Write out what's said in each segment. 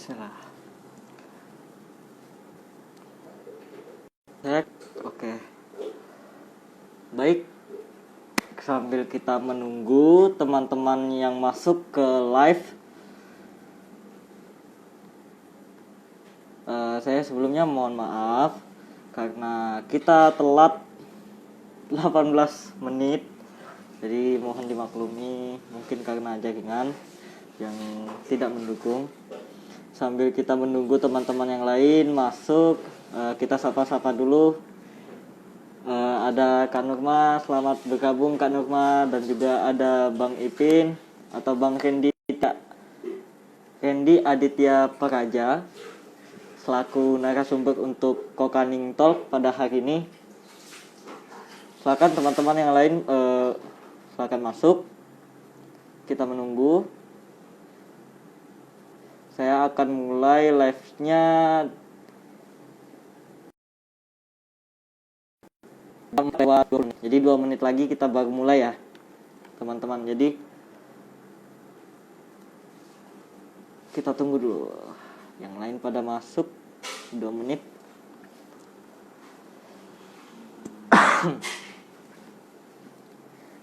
Bismillah. Oke. Baik. Sambil kita menunggu teman-teman yang masuk ke live, saya sebelumnya mohon maaf karena kita telat 18 menit. Jadi mohon dimaklumi, mungkin karena jaringan yang tidak mendukung. Sambil kita menunggu teman-teman yang lain masuk, kita sapa-sapa dulu. Ada Kak Nurma, selamat bergabung Kak Nurma, dan juga ada Bang Ipin atau Bang Randy Aditya Praja selaku narasumber untuk Kokaning Talk pada hari ini. Silakan teman-teman yang lain, silakan masuk. Kita menunggu. Saya akan mulai live-nya lewat 2 menit. Jadi 2 menit lagi kita baru mulai ya teman-teman. Jadi kita tunggu dulu yang lain pada masuk 2 menit.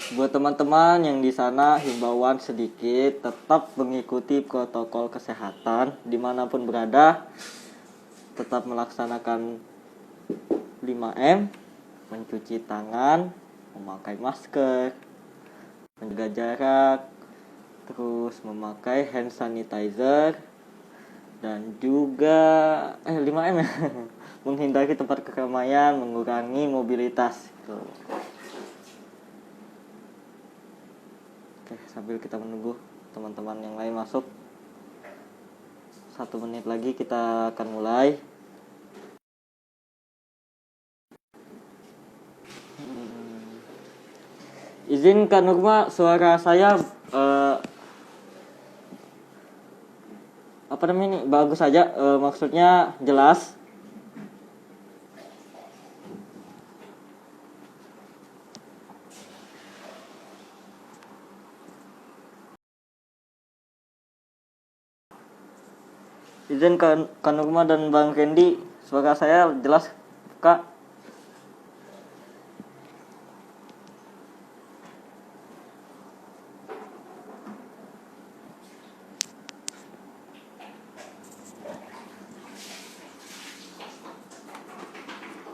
Buat teman-teman yang di sana, himbauan sedikit, tetap mengikuti protokol kesehatan dimanapun berada. Tetap melaksanakan 5M, mencuci tangan, memakai masker, menjaga jarak, terus memakai hand sanitizer, dan juga 5M ya, menghindari tempat keramaian, mengurangi mobilitas. Oke, sambil kita menunggu teman-teman yang lain masuk, 1 menit lagi kita akan mulai. Izin Kak Nurma, suara saya bagus saja, maksudnya jelas. Izin Kak Nurma dan Bang Randy, suara saya jelas Kak?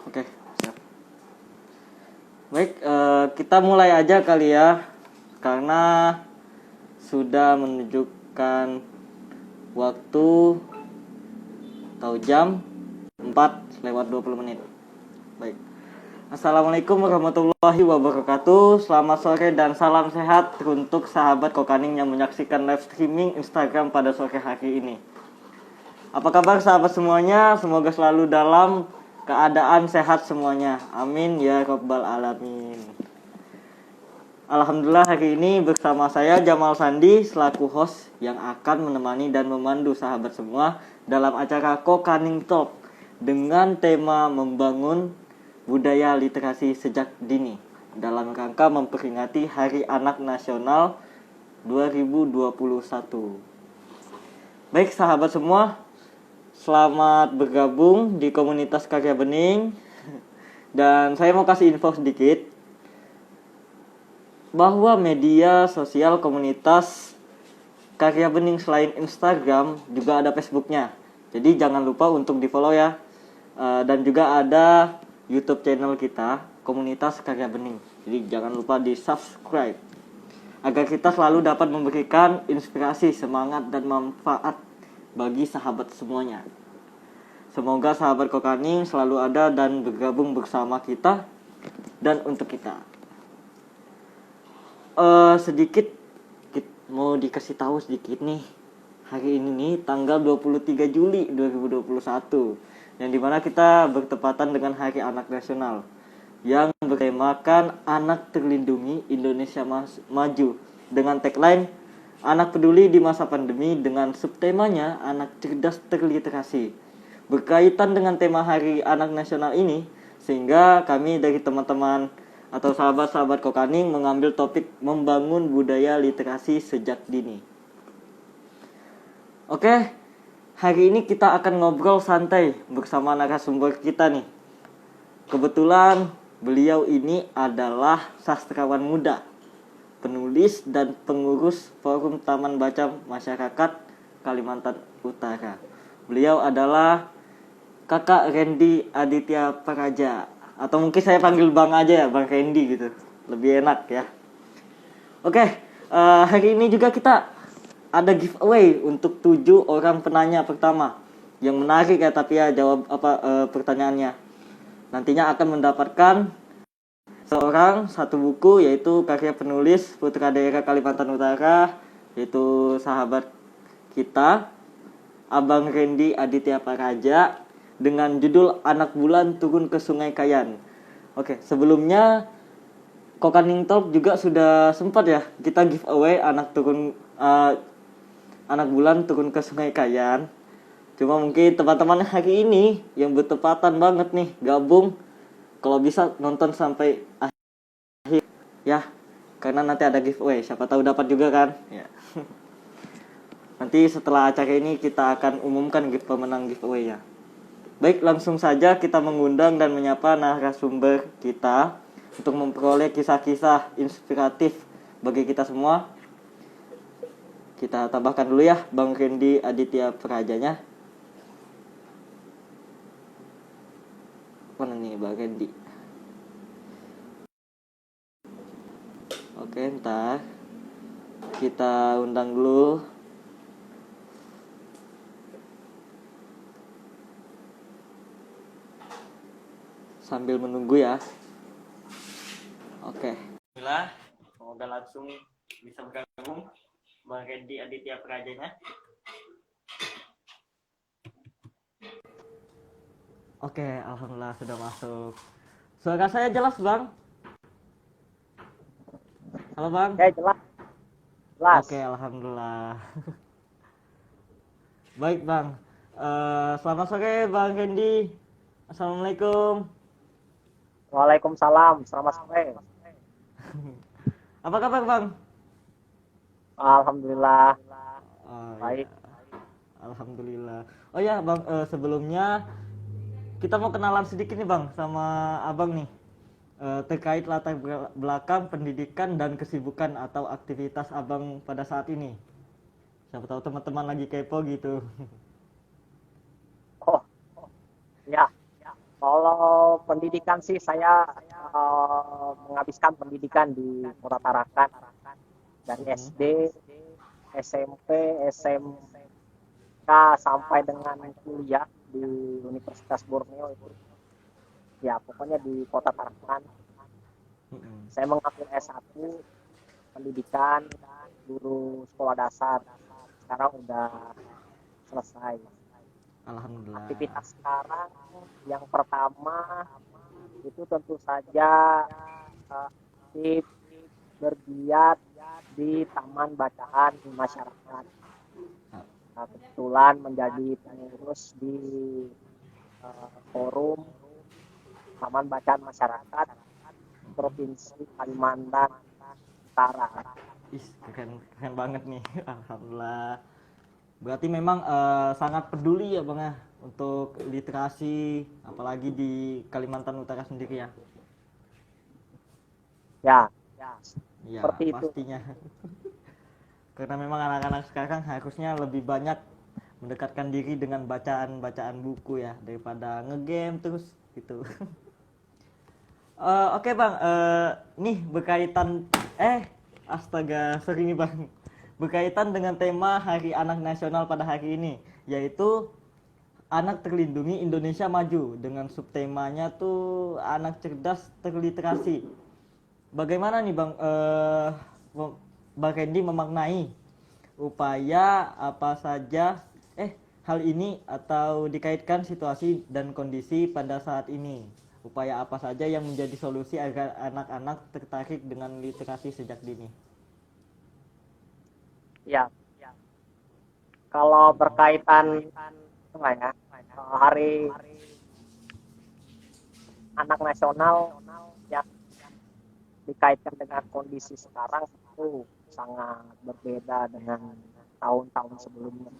Oke, siap. Baik, kita mulai aja kali ya, karena sudah menunjukkan waktu atau jam 4:20. Baik. Assalamualaikum warahmatullahi wabarakatuh. Selamat sore dan salam sehat untuk sahabat Kokaning yang menyaksikan live streaming Instagram pada sore hari ini. Apa kabar sahabat semuanya? Semoga selalu dalam keadaan sehat semuanya. Amin ya rabbal alamin. Alhamdulillah hari ini bersama saya Jamal Sandi selaku host yang akan menemani dan memandu sahabat semua dalam acara Kokaning Talk dengan tema membangun budaya literasi sejak dini dalam rangka memperingati Hari Anak Nasional 2021. Baik sahabat semua, selamat bergabung di komunitas Karya Bening. Dan saya mau kasih info sedikit bahwa media sosial komunitas Karya Bening selain Instagram juga ada Facebooknya. Jadi jangan lupa untuk di follow ya. Dan juga ada YouTube channel kita, komunitas Karya Bening. Jadi jangan lupa di subscribe agar kita selalu dapat memberikan inspirasi, semangat, dan manfaat bagi sahabat semuanya. Semoga sahabat Kokaning selalu ada dan bergabung bersama kita dan untuk kita. Sedikit mau dikasih tahu sedikit nih. Hari ini nih tanggal 23 Juli 2021 yang dimana kita bertepatan dengan Hari Anak Nasional yang bertemakan Anak Terlindungi Indonesia Maju dengan tagline Anak Peduli di Masa Pandemi dengan subtemanya Anak Cerdas Terliterasi. Berkaitan dengan tema Hari Anak Nasional ini, sehingga kami dari teman-teman atau sahabat-sahabat Kokaning mengambil topik membangun budaya literasi sejak dini. Oke, hari ini kita akan ngobrol santai bersama narasumber kita nih. Kebetulan beliau ini adalah sastrawan muda, penulis dan pengurus Forum Taman Baca Masyarakat Kalimantan Utara. Beliau adalah Kakak Randy Aditya Praja, atau mungkin saya panggil Bang aja ya, Bang Randy gitu. Lebih enak ya. Oke, hari ini juga kita ada giveaway untuk 7 orang penanya pertama. Yang menarik ya, tapi ya jawab pertanyaannya. Nantinya akan mendapatkan satu buku, yaitu karya penulis putra daerah Kalimantan Utara, yaitu sahabat kita Abang Randy Aditya Praja, dengan judul Anak Bulan Turun ke Sungai Kayan. Oke, sebelumnya Kokaning Talk juga sudah sempat ya kita giveaway anak bulan turun ke Sungai Kayan. Cuma mungkin teman-teman hari ini yang bertepatan banget nih gabung, kalau bisa nonton sampai akhir ya, karena nanti ada giveaway, siapa tahu dapat juga kan ya. Nanti setelah acara ini kita akan umumkan pemenang giveaway ya. Baik, langsung saja kita mengundang dan menyapa narasumber kita untuk memperoleh kisah-kisah inspiratif bagi kita semua. Kita tambahkan dulu ya Bang Randy Aditya Prajanya. Mana nih Bang Randy? Oke, ntar kita undang dulu. Sambil menunggu ya. Oke. Bismillah, semoga langsung bisa bergabung Bang Randy Aditya Prajanya. Oke, alhamdulillah sudah masuk. Suara saya jelas, Bang? Halo, Bang? Ya, jelas. Oke, alhamdulillah. Baik, Bang. Selamat sore, Bang Randy. Assalamualaikum. Waalaikumsalam. Selamat sore. Apa kabar, Bang? Alhamdulillah. Oh, Baik. ya. Alhamdulillah. Oh ya, Bang, sebelumnya kita mau kenalan sedikit nih, Bang, sama Abang nih. Terkait latar belakang pendidikan dan kesibukan atau aktivitas Abang pada saat ini. Siapa tahu teman-teman lagi kepo gitu. Oh, ya. Kalau pendidikan sih saya menghabiskan pendidikan di Kota Tarakan dari SD, SMP, SMK sampai dengan kuliah di Universitas Borneo itu. Ya, pokoknya di Kota Tarakan. Saya mengambil S1 pendidikan guru sekolah dasar. Sekarang udah selesai. Alhamdulillah. Aktivitas sekarang yang pertama itu tentu saja aktif bergiat di taman bacaan masyarakat. Kebetulan menjadi pengurus di forum taman bacaan masyarakat Provinsi Kalimantan Utara. Keren banget nih. Alhamdulillah. Berarti memang sangat peduli ya Bang ya untuk literasi, apalagi di Kalimantan Utara sendiri ya. Ya, seperti itu. Pastinya. Karena memang anak-anak sekarang harusnya lebih banyak mendekatkan diri dengan bacaan buku ya, daripada ngegame terus gitu. Oke Bang, nih berkaitan astaga, sorry nih Bang. Berkaitan dengan tema Hari Anak Nasional pada hari ini, yaitu Anak Terlindungi Indonesia Maju, dengan subtemanya tuh anak cerdas terliterasi. Bagaimana nih Bang Randy memaknai upaya apa saja hal ini, atau dikaitkan situasi dan kondisi pada saat ini? Upaya apa saja yang menjadi solusi agar anak-anak tertarik dengan literasi sejak dini? Ya, kalau berkaitan Hari Anak Nasional yang dikaitkan dengan kondisi sekarang itu sangat berbeda dengan tahun-tahun sebelumnya.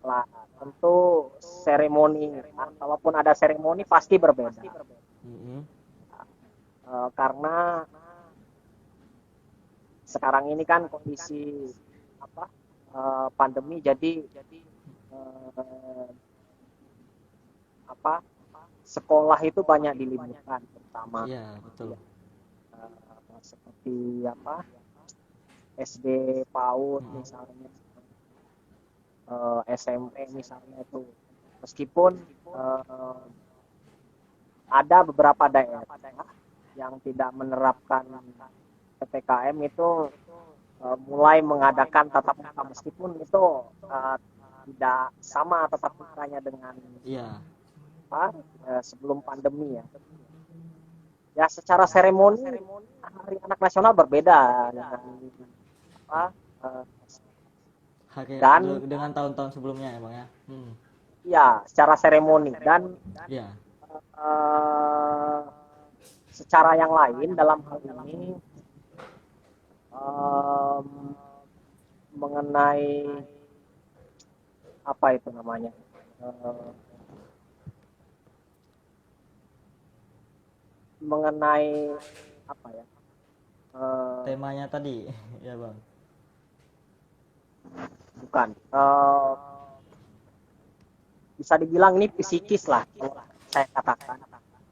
Lah, tentu seremoni, kalaupun ada seremoni pasti berbeda. Mm-mm. Karena sekarang ini kan kondisi apa pandemi, jadi eh, apa sekolah itu banyak diliburkan, terutama Iya, betul. seperti apa SD, PAUD Mm-mm. misalnya, SMP misalnya itu. Meskipun ada beberapa daerah yang tidak menerapkan PPKM itu mulai mengadakan tatap muka, meskipun itu tidak sama tatap mukanya dengan Iya. sebelum pandemi ya. Ya secara seremoni Hari Anak Nasional berbeda dengan apa Hari dan dengan tahun-tahun sebelumnya ya bang ya. ya secara seremoni dan Iya. eh, secara yang lain dalam hal ini em, mengenai apa itu namanya eh, mengenai apa ya Temanya tadi ya bang. bukan bisa dibilang ini psikis lah kalau saya katakan.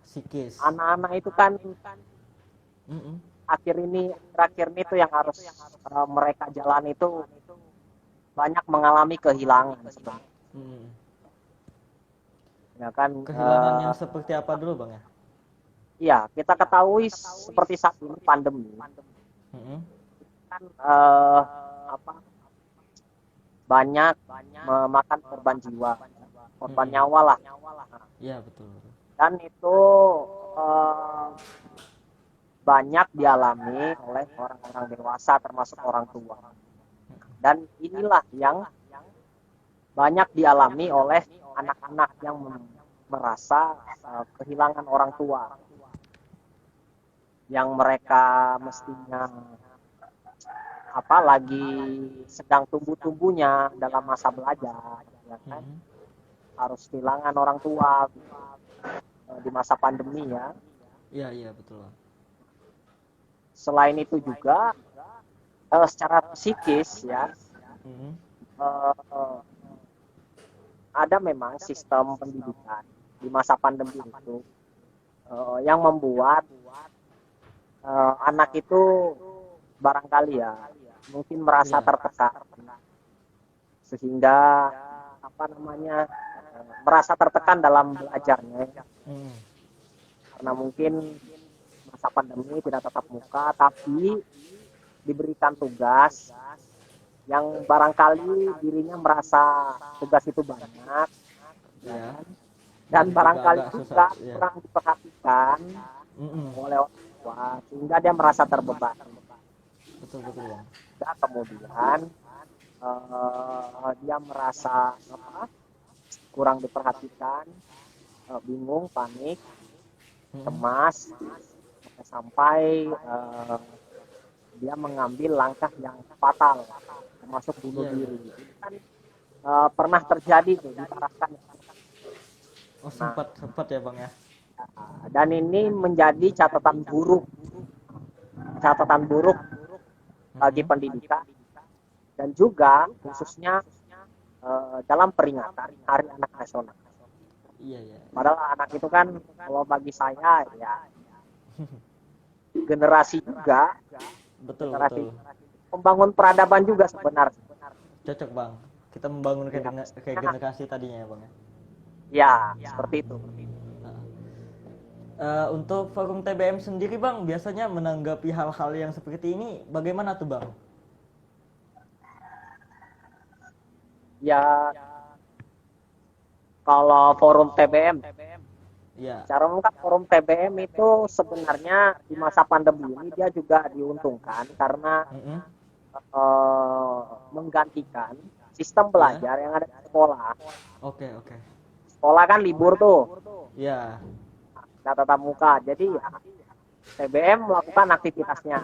Psikis. Anak-anak itu kan Mm-mm. akhir ini tuh yang harus mereka jalani itu banyak mengalami kehilangan sebenarnya. Mm-mm. Ya kan Kehilangan yang seperti apa dulu bang ya? iya, kita ketahui seperti saat ini pandemi Mm-mm. kan apa banyak memakan korban jiwa, korban Mm-mm. nyawa lah. Iya betul. Dan itu eh, banyak dialami oleh orang-orang dewasa termasuk orang tua. Dan inilah yang banyak dialami oleh anak-anak yang merasa kehilangan orang tua yang mereka mestinya lagi sedang tumbuh-tumbuhnya dalam masa belajar, ya kan? Mm-mm. Harus kehilangan orang tua di masa pandemi ya. Iya iya betul bang. Selain itu juga secara psikis ya Mm-mm. eh, ada memang sistem pendidikan di masa pandemi itu yang membuat anak itu barangkali ya mungkin merasa Iya. tertekan sehingga merasa tertekan dalam belajarnya Mm-mm. karena mungkin masa pandemi tidak tatap muka tapi diberikan tugas yang barangkali dirinya merasa tugas itu banyak Iya. dan Juga barangkali agak susah. juga Iya. kurang diperhatikan Mm-mm. oleh orang tua sehingga dia merasa terbebani. Betul betul bang. Dan kemudian dia merasa kurang diperhatikan, bingung, panik, Mm-mm. cemas, sampai dia mengambil langkah yang fatal, termasuk bunuh Iya iya. diri. Ini kan pernah terjadi tuh di Tarakan. Oh Nah, sempat sempat ya bang ya. dan ini menjadi catatan buruk bagi Mm-mm. pendidikan dan juga khususnya dalam peringatan Hari Anak Nasional. Iya iya. Padahal anak itu kan kalau bagi saya ya generasi juga, Betul generasi betul. pembangun peradaban juga sebenarnya. Cocok bang. Kita membangun Ya, regenerasi tadinya ya bang ya. ya seperti itu. Nah, untuk forum TBM sendiri bang, biasanya menanggapi hal-hal yang seperti ini bagaimana tuh bang? Ya kalau forum TBM, Ya. cara mengungkap forum TBM itu sebenarnya di masa pandemi ini dia juga diuntungkan karena Mm-mm. menggantikan sistem Ya. belajar yang ada di sekolah. Oke oke. Sekolah kan libur tuh, Ya. nggak tatap muka. Jadi ya, TBM melakukan aktivitasnya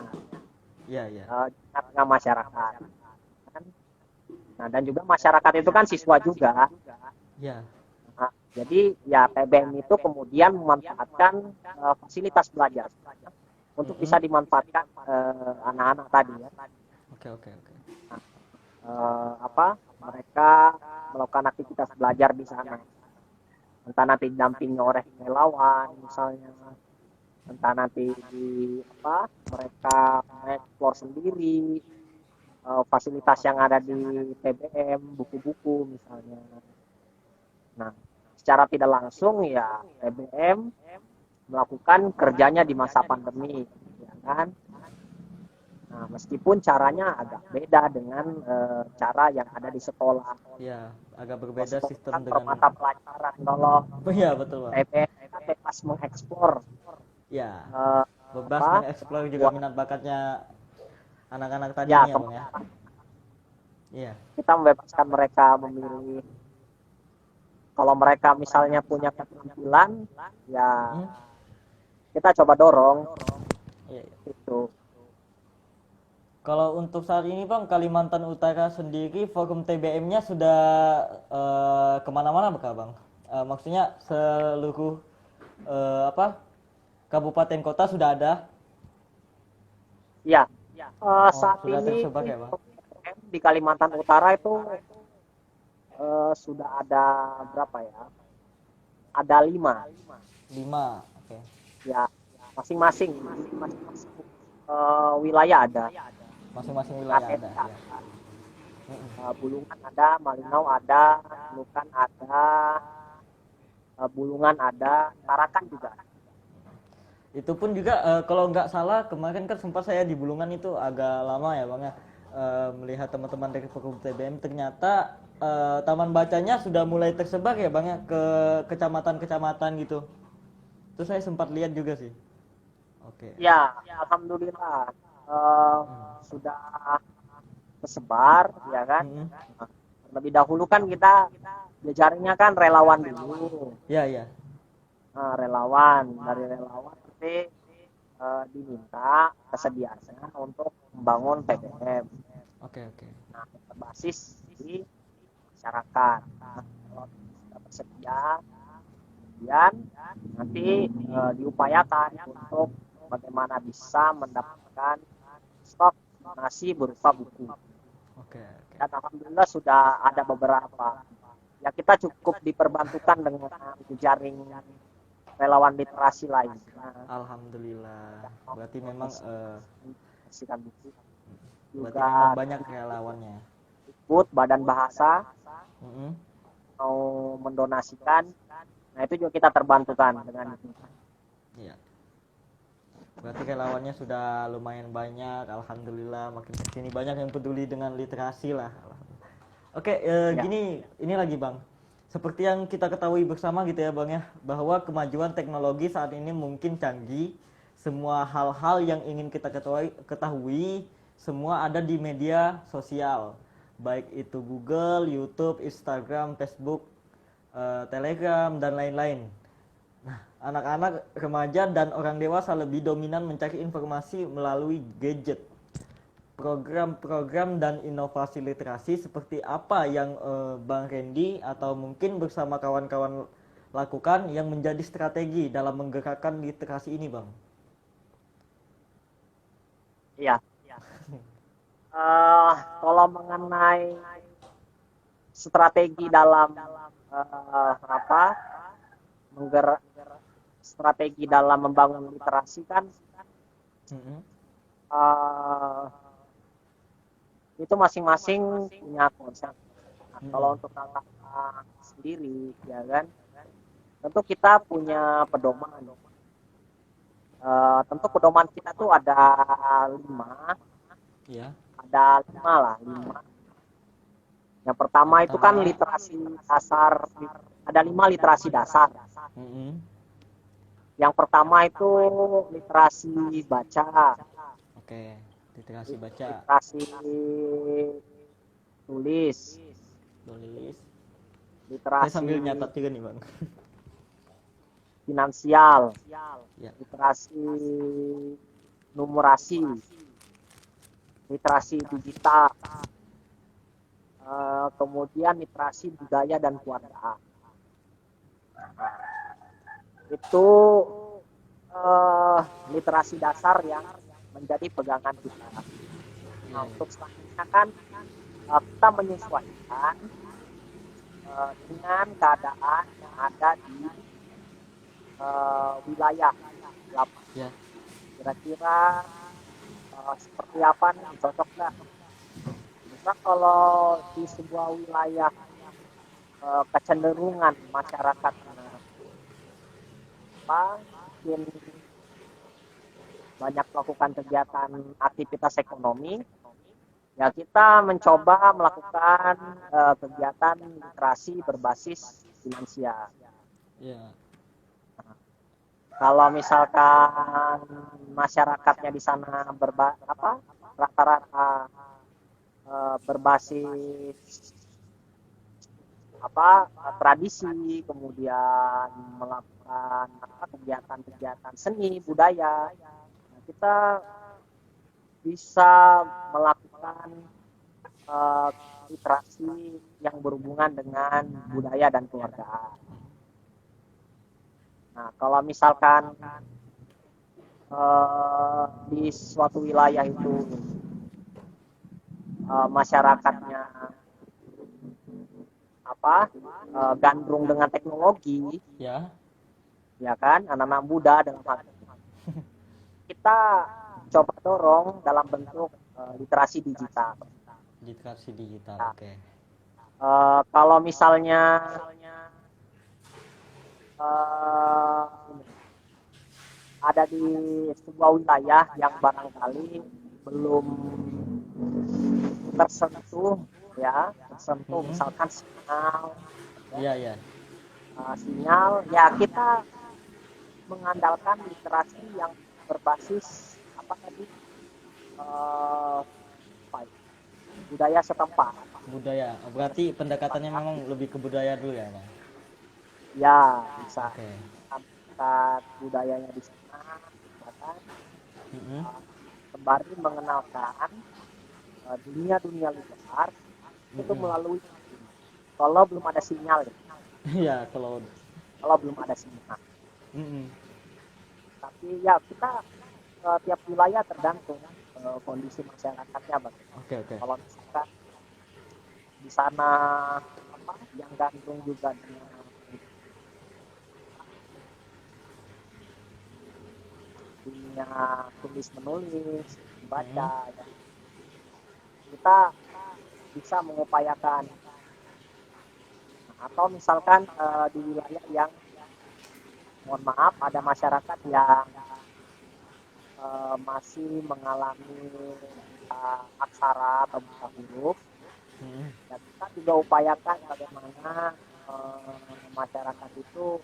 Ya ya. di tengah masyarakat. Kan? Nah, dan juga masyarakat itu kan siswa juga. Ya. Nah, jadi ya PBM itu kemudian memanfaatkan fasilitas belajar untuk bisa dimanfaatkan anak-anak tadi ya. Oke, oke, oke. Mereka melakukan aktivitas belajar di sana. Entah nanti didampingi oleh relawan misalnya, entah nanti mereka mengeksplor sendiri fasilitas yang ada di PBM, buku-buku misalnya. Nah, secara tidak langsung ya PBM melakukan kerjanya di masa pandemi, ya kan? Nah, meskipun caranya agak beda dengan cara yang ada di sekolah. Ya, agak berbeda Sekolah sistem kan per dengan. mata pelajaran, kalau Iya, betul, Bang. PBM kan bebas mengeksplor Ya, eh, bebas mengeksplor juga buat minat bakatnya anak-anak tadi ya ini ya, Bang ya. Iya. kita membebaskan mereka memilih. Kalau mereka misalnya punya keterampilan, ya kita coba dorong Iya, iya. itu. Kalau untuk saat ini, Bang, Kalimantan Utara sendiri forum TBM-nya sudah kemana-mana, Bang? Maksudnya seluruh kabupaten kota sudah ada. Ya, saat Sudah ini tersebar ya, Bang? di Kalimantan Utara itu sudah ada berapa ya? Ada 5. 5, oke. Ya, masing-masing wilayah ada. Masing-masing wilayah ada, Ada. ya. Bulungan ada, Malinau ada, Nukan ada, Bulungan ada, Tarakan juga. Itu pun juga kalau nggak salah kemarin kan sempat saya di Bulungan itu agak lama ya, Bang ya, melihat teman-teman dari forum TBM, ternyata taman bacanya sudah mulai tersebar ya, Bang ya, ke kecamatan-kecamatan gitu. Itu saya sempat lihat juga sih. Oke. Ya, alhamdulillah sudah tersebar, ya kan. Lebih dahulu kan kita jejaringnya kan relawan dulu. Ya, ya. Nah, relawan nanti diminta kesediaannya untuk membangun PBM. Oke, oke. Nah, berbasis di masyarakat. Nah, kalau sudah bersedia, kemudian nanti diupayakan untuk bagaimana bisa mendapatkan stok donasi berupa buku. Oke, oke. Dan alhamdulillah sudah ada beberapa. Ya, kita cukup diperbantukan dengan jejaring relawan literasi lain. Alhamdulillah. Berarti memang buku. berarti Juga memang banyak relawannya. ikut badan bahasa mau mendonasikan. Nah, itu juga kita terbantukan dengan itu. Iya. Berarti relawannya sudah lumayan banyak, alhamdulillah. Makin kesini banyak yang peduli dengan literasi lah. Oke, gini, ini lagi, Bang. Seperti yang kita ketahui bersama gitu ya, Bang ya, bahwa kemajuan teknologi saat ini mungkin canggih. Semua hal-hal yang ingin kita ketahui semua ada di media sosial. Baik itu Google, YouTube, Instagram, Facebook, Telegram, dan lain-lain. Nah, anak-anak, remaja, dan orang dewasa lebih dominan mencari informasi melalui gadget. Program-program dan inovasi literasi seperti apa yang Bang Randy atau mungkin bersama kawan-kawan lakukan yang menjadi strategi dalam menggerakkan literasi ini, Bang? Iya. Kalau mengenai strategi dalam strategi dalam membangun literasi kan itu masing-masing punya konsep. Nah, kalau untuk langkah sendiri, ya kan, tentu kita punya pedoman. Tentu pedoman kita tuh ada 5. Ya. Ada 5 lah, 5. Yang pertama itu kan literasi dasar. Ada 5 literasi dasar. Yang pertama itu literasi baca. Oke, literasi baca. Literasi tulis. Literasi. Saya sambil nyatat juga nih, Bang. Finansial. Ya. Literasi numerasi. Literasi digital. kemudian literasi budaya dan keluarga. Itu literasi dasar yang menjadi pegangan kita. Nah, untuk selanjutnya kan kita menyesuaikan dengan keadaan yang ada di wilayah lapangan. Ya. Kira-kira seperti apa nih, cocok nggak? Misal kalau di sebuah wilayah kecenderungan masyarakatnya mungkin banyak melakukan kegiatan aktivitas ekonomi, ya kita mencoba melakukan kegiatan literasi berbasis finansial. Ya. Kalau misalkan masyarakatnya di sana rata-rata berbasis tradisi, kemudian melakukan kegiatan-kegiatan seni budaya, kita bisa melakukan literasi yang berhubungan dengan budaya dan keluarga. Nah, kalau misalkan di suatu wilayah itu masyarakatnya gandrung dengan teknologi, Ya. ya kan, anak-anak muda dalam hal ini, kita coba dorong dalam bentuk literasi digital. Literasi digital. Nah, Oke. kalau misalnya ada di sebuah wilayah yang barangkali belum tersentuh misalkan sinyal, Iya. Sinyal, ya kita mengandalkan literasi yang berbasis budaya setempat. Budaya. Berarti pendekatannya memang lebih ke budaya dulu ya, Bang? Ya, bisa Oke. angkat budayanya di sana, kan? Kembali mengenalkan dunia-dunia luar itu melalui kalau belum ada sinyal, Iya, kalau belum ada sinyal. Tapi ya kita tiap wilayah tergantung kondisi masyarakatnya, Bang. Oke. Kalau misalkan di sana yang gandrung juga dengan dunia tulis menulis, membaca, ya. Kita bisa mengupayakan. Atau misalkan di wilayah yang mohon maaf ada masyarakat yang masih mengalami aksara atau buta huruf, dan kita juga upayakan bagaimana masyarakat itu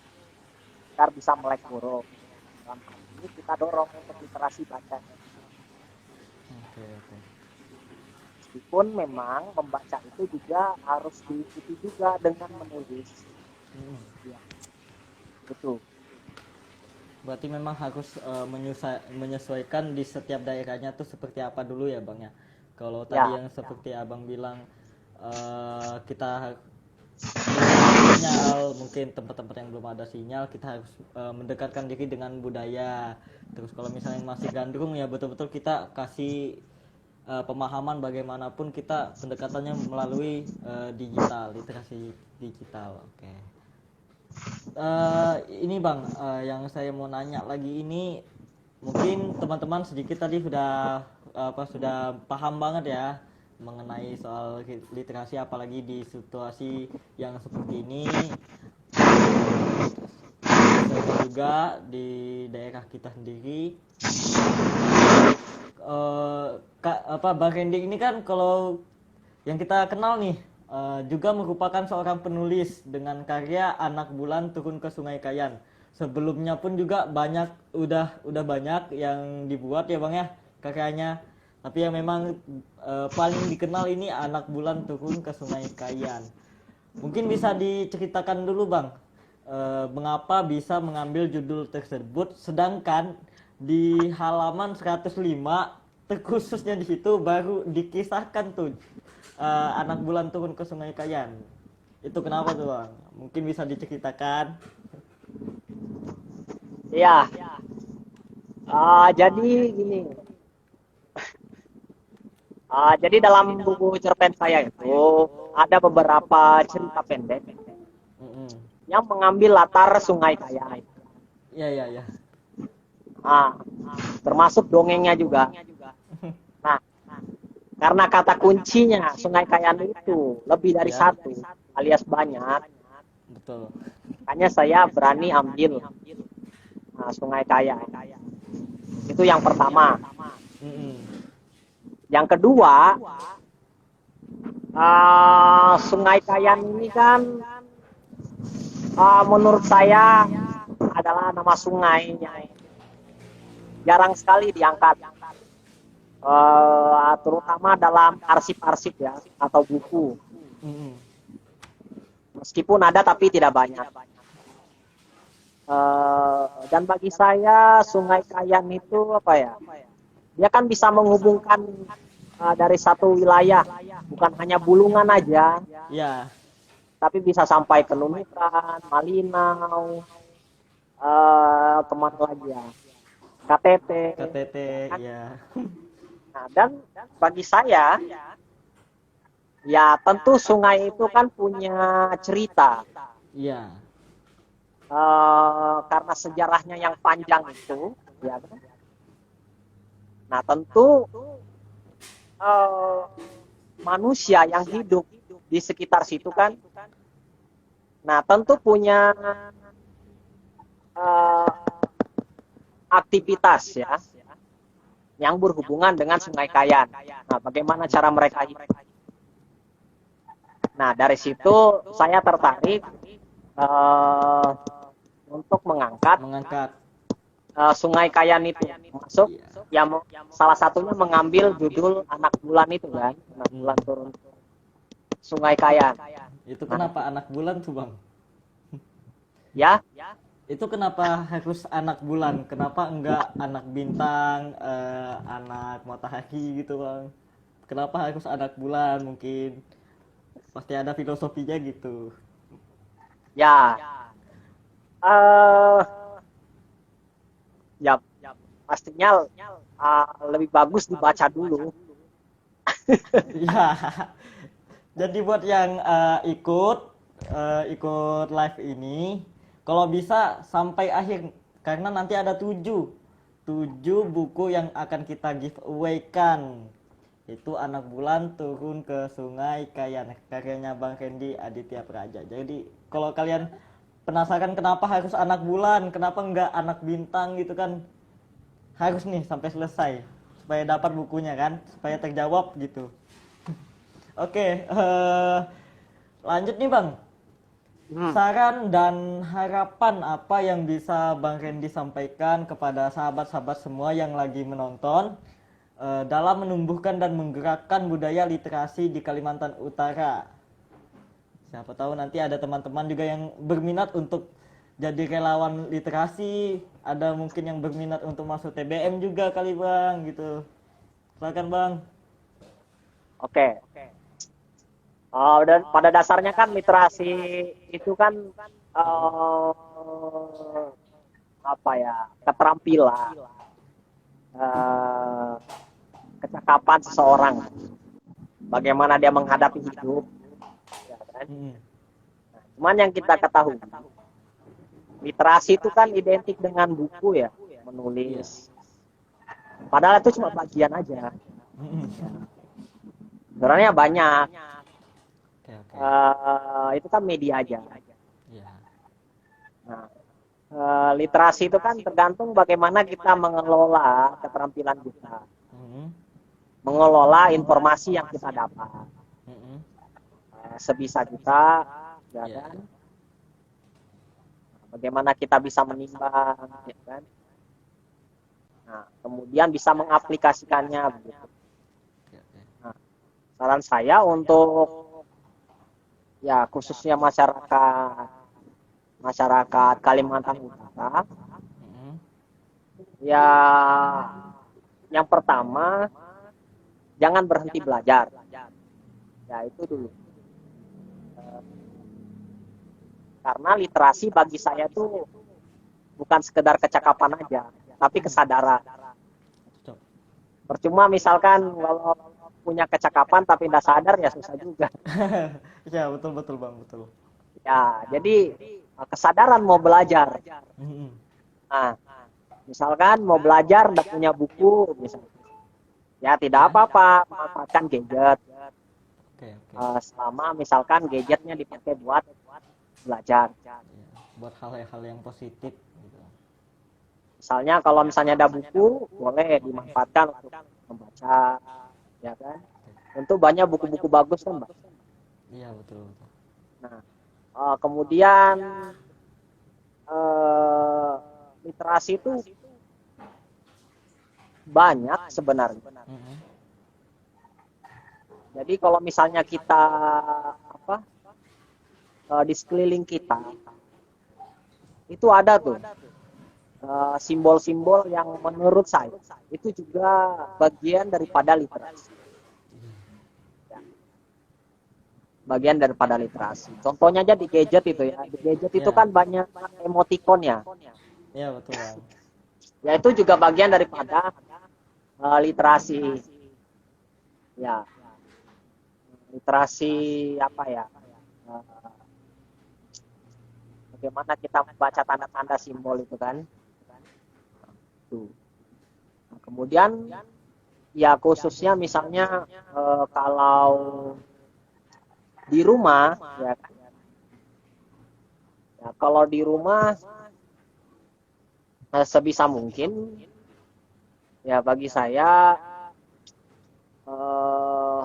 agar bisa melek huruf. Dalam hal ini kita dorong untuk literasi baca. Oke. Meskipun memang membaca itu juga harus diikuti juga dengan menulis. Ya, betul. Berarti memang harus menyesuaikan di setiap daerahnya tuh seperti apa dulu ya, Bang ya. Kalau tadi yang seperti Abang bilang kita sinyal, mungkin tempat-tempat yang belum ada sinyal kita harus mendekatkan diri dengan budaya. Terus kalau misalnya masih gandrung ya betul-betul kita kasih pemahaman bagaimanapun kita pendekatannya melalui digital, literasi digital. Oke. Ini Bang, yang saya mau nanya lagi ini, mungkin teman-teman sedikit tadi sudah paham banget ya mengenai soal literasi, apalagi di situasi yang seperti ini. Juga di daerah kita sendiri. Bang Randy ini kan kalau yang kita kenal nih juga merupakan seorang penulis dengan karya Anak Bulan Turun ke Sungai Kayan. Sebelumnya pun juga udah banyak yang dibuat ya Bang ya karyanya. Tapi yang memang paling dikenal ini Anak Bulan Turun ke Sungai Kayan. Mungkin bisa diceritakan dulu Bang, mengapa bisa mengambil judul tersebut sedangkan di halaman 105 terkhususnya di situ baru dikisahkan tuh anak bulan turun ke Sungai Kayan. Itu kenapa tuh bang? Mungkin bisa diceritakan. Iya, jadi gini. Jadi dalam buku cerpen saya itu ada beberapa cerita pendek Mm-mm. yang mengambil latar Sungai Kayan. Iya iya iya. Ah, termasuk dongengnya juga. Nah, karena kata kuncinya Sungai Kayan itu lebih dari Iya satu alias banyak, betul. makanya saya berani ambil Sungai Kayan. Itu yang pertama. Mm-mm. Yang kedua, Sungai Kayan ini kan menurut saya adalah nama sungai yang jarang sekali diangkat, terutama dalam arsip-arsip ya atau buku. Mm-mm. Meskipun ada tapi tidak banyak. Dan bagi saya Sungai Kayan itu apa ya? Dia kan bisa menghubungkan dari satu wilayah, bukan hanya Bulungan aja, Iya. tapi bisa sampai ke Nunukan, Malinau, kemana lagi ya? KTT. KTT Ya kan? ya. Nah, dan bagi saya, ya tentu sungai itu kan punya cerita. Iya. Karena sejarahnya yang panjang itu, ya kan? Nah, tentu manusia yang hidup di sekitar situ kan, nah tentu punya aktivitas ya yang berhubungan dengan Sungai Kayan. Nah, bagaimana cara mereka hidup? Nah, dari situ saya tertarik untuk mengangkat Mengangkat. Sungai Kayan itu masuk. Iya. Ya, salah satunya mengambil judul Anak Bulan itu kan, Anak Bulan turun Sungai Kayan. Itu Nah, kenapa anak bulan tuh bang? ya, Itu kenapa harus anak bulan? Kenapa enggak anak bintang, anak matahari gitu bang? Kenapa harus anak bulan? Mungkin pasti ada filosofinya gitu. ya, uh, ya, pastinya lebih bagus dibaca dulu. Ya. Jadi buat yang ikut live ini, kalau bisa sampai akhir karena nanti ada 7 buku yang akan kita giveaway kan. Itu Anak Bulan Turun ke Sungai Kayan, karyanya Bang Randy Aditya Praja. Jadi kalau kalian penasaran kenapa harus anak bulan, kenapa enggak anak bintang gitu kan, harus nih sampai selesai supaya dapat bukunya kan, supaya terjawab gitu. Oke, lanjut nih Bang. Saran dan harapan apa yang bisa Bang Randy sampaikan kepada sahabat-sahabat semua yang lagi menonton dalam menumbuhkan dan menggerakkan budaya literasi di Kalimantan Utara? Siapa tahu nanti ada teman-teman juga yang berminat untuk jadi relawan literasi, ada mungkin yang berminat untuk masuk TBM juga kali Bang gitu. Silakan Bang. Oke. Dan pada dasarnya kan literasi itu kan apa ya, keterampilan, kecakapan seseorang, bagaimana dia menghadapi hidup, ya kan? Cuman yang kita ketahui, literasi itu kan identik dengan buku ya, menulis. Padahal itu cuma bagian aja. Sebenarnya banyak. Itu kan media aja. Nah, literasi itu kan tergantung bagaimana kita mengelola keterampilan kita, mengelola informasi yang kita dapat, sebisa kita, ya kan? Bagaimana kita bisa menimbang, ya kan? Nah, kemudian bisa mengaplikasikannya begitu. Nah, saran saya untuk ya khususnya masyarakat Kalimantan Utara, ya yang pertama, jangan berhenti belajar. Ya itu dulu. Karena literasi bagi saya tuh bukan sekedar kecakapan aja, tapi kesadaran. Cocok. Percuma misalkan kalau punya kecakapan tapi tidak sadar, ya susah juga. Ya betul betul bang, betul. Ya, jadi kesadaran mau belajar. Mm-mm. Nah, misalkan mau belajar tidak punya buku, misalnya, ya tidak Ya. apa-apa, manfaatkan gadget. Oke oke. Selama misalkan gadgetnya dipakai buat belajar. Ya, buat hal-hal yang positif gitu. Misalnya kalau misalnya ada buku, boleh dimanfaatkan untuk membaca, ya kan? Tentu banyak buku-buku bagus kan, Mbak. Iya betul betul. Nah, kemudian literasi itu banyak sebenarnya. Mm-mm. Jadi kalau misalnya kita apa di sekeliling kita itu ada tuh simbol-simbol yang menurut saya itu juga bagian daripada literasi. Ya, bagian daripada literasi. Contohnya aja di gadget itu ya. Di gadget itu Ya. kan banyak emoticon ya. Iya betul bang. Ya itu juga bagian daripada literasi. Ya, literasi apa ya? Eh, bagaimana kita membaca tanda-tanda simbol itu kan? Tuh. Nah, kemudian ya khususnya misalnya kalau di rumah ya, ya kalau di rumah sebisa mungkin ya bagi saya eh,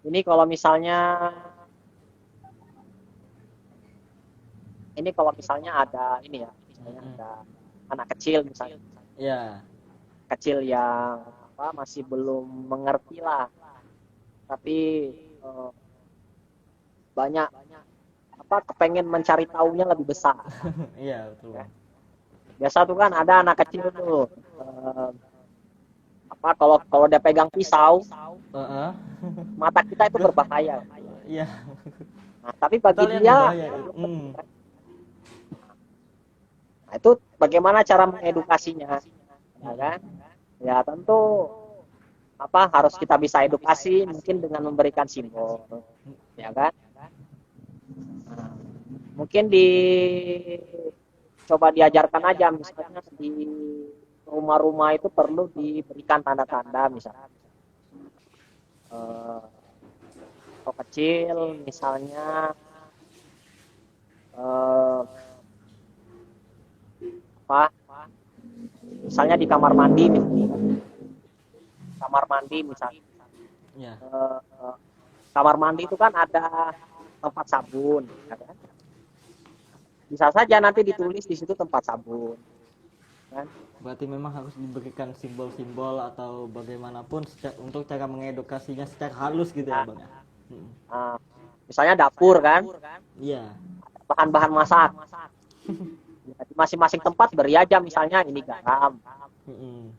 ini kalau misalnya ada ini ya, misalnya Mm-mm. ada anak kecil misalnya, Iya. kecil yang masih belum mengerti lah, tapi eh, banyak kepengen mencari tahunya lebih besar. Iya betul Ya. bang. Biasa tuh kan ada anak kecil tuh kalau kalau dia pegang pisau, Heeh. mata kita itu Duh, berbahaya. iya. Nah, tapi Kita bagi lihat nih dia bahaya. belum tentu Hmm. kan. Nah, itu bagaimana cara mengedukasinya, ya Mm-mm. kan? Ya tentu harus kita bisa edukasi mungkin dengan memberikan simbol, ya kan? Nah, mungkin coba diajarkan aja misalnya di rumah-rumah itu perlu diberikan tanda-tanda misalnya atau kecil misalnya eh, apa misalnya di kamar mandi misalnya Iya. eh, kamar mandi itu kan ada tempat sabun, ya kan? Bisa saja nanti ditulis di situ tempat sabun, kan? Berarti memang harus diberikan simbol-simbol atau bagaimanapun untuk cara mengedukasinya secara halus gitu ya Ya, bang ya. Mm. misalnya dapur kan, Iya. bahan-bahan masak. Ya, di masing-masing tempat beri aja misalnya ini garam, Mm-mm.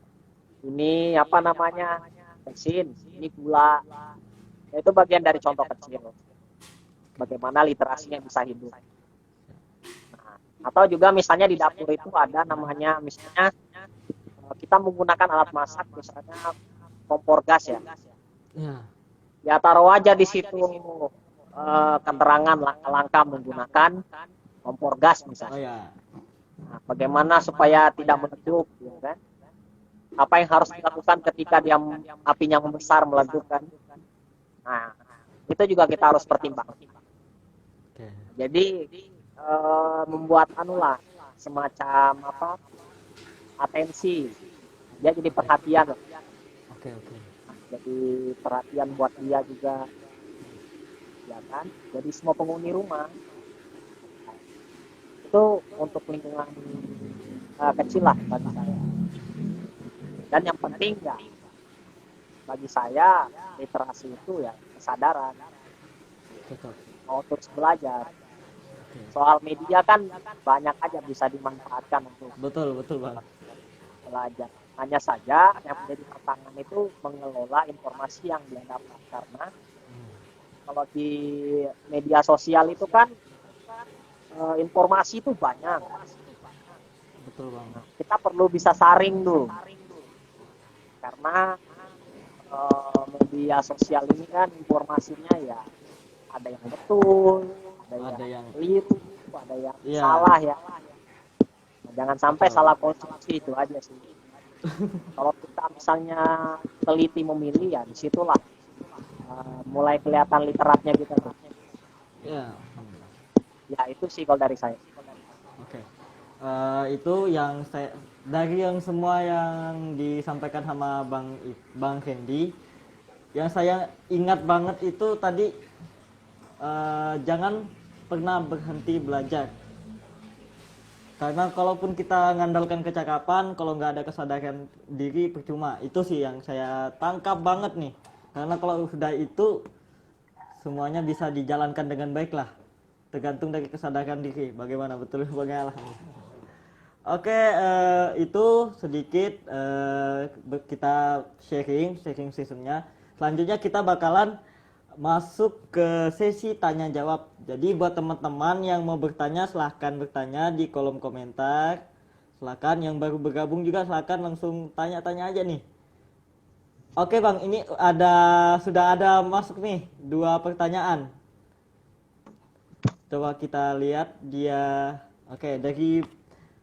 ini apa namanya bensin, ini gula. Ya, itu bagian dari contoh kecil. Bagaimana literasinya bisa hidup. Nah, atau juga misalnya di dapur itu ada namanya misalnya kita menggunakan alat masak misalnya kompor gas ya. Iya. Ya taruh aja di situ keterangan langkah-langkah menggunakan kompor gas Oh misalnya. ya. Nah, bagaimana supaya tidak meledup, ya kan? Apa yang harus dilakukan ketika dia apinya membesar meledup kan? Nah, itu juga kita harus pertimbangkan. Oke. Jadi membuat semacam atensi, dia jadi perhatian, Oke oke. jadi perhatian buat dia juga, ya kan? Jadi semua penghuni rumah itu untuk lingkungan kecil lah bagi saya. Dan yang penting ya bagi saya literasi itu ya kesadaran Cocok. mau terus belajar. Oke. Soal media kan banyak aja bisa dimanfaatkan untuk Betul betul bang. belajar. Hanya saja yang menjadi tantangan itu mengelola informasi yang dia dapat, karena kalau di media sosial itu kan informasi itu banyak. Betul bang. Nah, kita perlu bisa saring dulu, karena media sosial ini kan informasinya ya ada yang betul, ada Ada yang yang keliru, ada yang ya salah ya. Nah, jangan sampai betul. salah konsumsi, itu aja sih. Kalau kita misalnya teliti memilih, ya disitulah mulai kelihatan literatnya kita tuh. Ya. Ya itu sih kalau dari saya. Oke. Itu yang saya dari yang semua yang disampaikan sama Bang Hendy, yang saya ingat banget itu tadi jangan pernah berhenti belajar. Karena kalaupun kita ngandalkan kecakapan, kalau nggak ada kesadaran diri percuma. Itu sih yang saya tangkap banget nih. Karena kalau sudah itu semuanya bisa dijalankan dengan baik lah. Tergantung dari kesadaran diri. Bagaimana betul bagaimana? Oke, itu sedikit kita sharing seasonnya. Selanjutnya kita bakalan masuk ke sesi tanya jawab. Jadi buat teman-teman yang mau bertanya silahkan bertanya di kolom komentar. Silahkan yang baru bergabung juga silahkan langsung tanya-tanya aja nih. Oke bang, ini sudah ada masuk nih 2 pertanyaan. Coba kita lihat dia. Oke,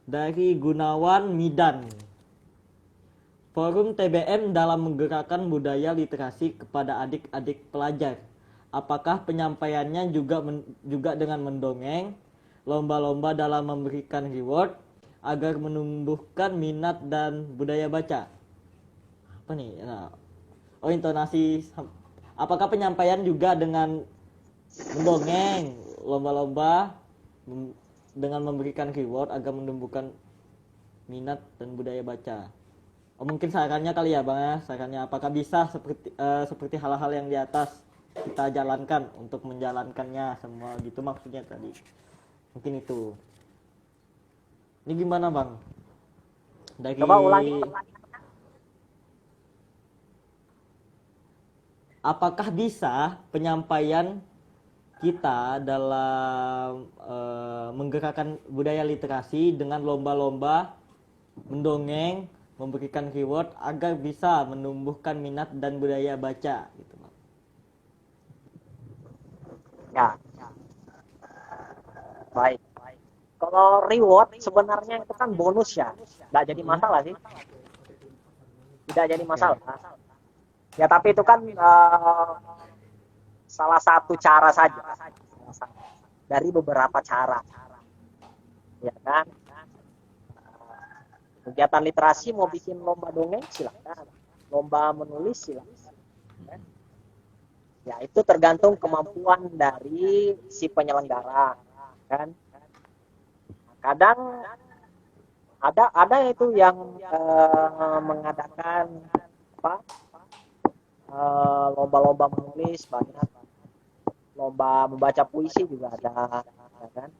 dari Gunawan Midan. Forum TBM dalam menggerakkan budaya literasi kepada adik-adik pelajar. Apakah penyampaiannya juga dengan mendongeng, lomba-lomba dalam memberikan reward agar menumbuhkan minat dan budaya baca? Apa nih? Nah, intonasi. Apakah penyampaian juga dengan mendongeng, lomba-lomba dengan memberikan reward agar menumbuhkan minat dan budaya baca? Mungkin sarannya kali ya bang ya, sarannya apakah bisa seperti hal-hal yang di atas kita jalankan untuk menjalankannya semua gitu maksudnya tadi. Mungkin itu. Ini gimana bang? Coba ulangi. Apakah bisa penyampaian kita dalam menggerakkan budaya literasi dengan lomba-lomba mendongeng, memberikan reward agar bisa menumbuhkan minat dan budaya baca gitu bang. Ya, baik. Kalau reward sebenarnya itu kan bonus ya, nggak jadi masalah sih, tidak jadi masalah. Ya tapi itu kan salah satu cara saja dari beberapa cara, ya kan. Kegiatan literasi mau bikin lomba dongeng silakan, lomba menulis silakan. Ya itu tergantung kemampuan dari si penyelenggara, kan. Kadang ada itu yang mengadakan lomba-lomba menulis banyak, lomba membaca puisi juga ada, ya kan.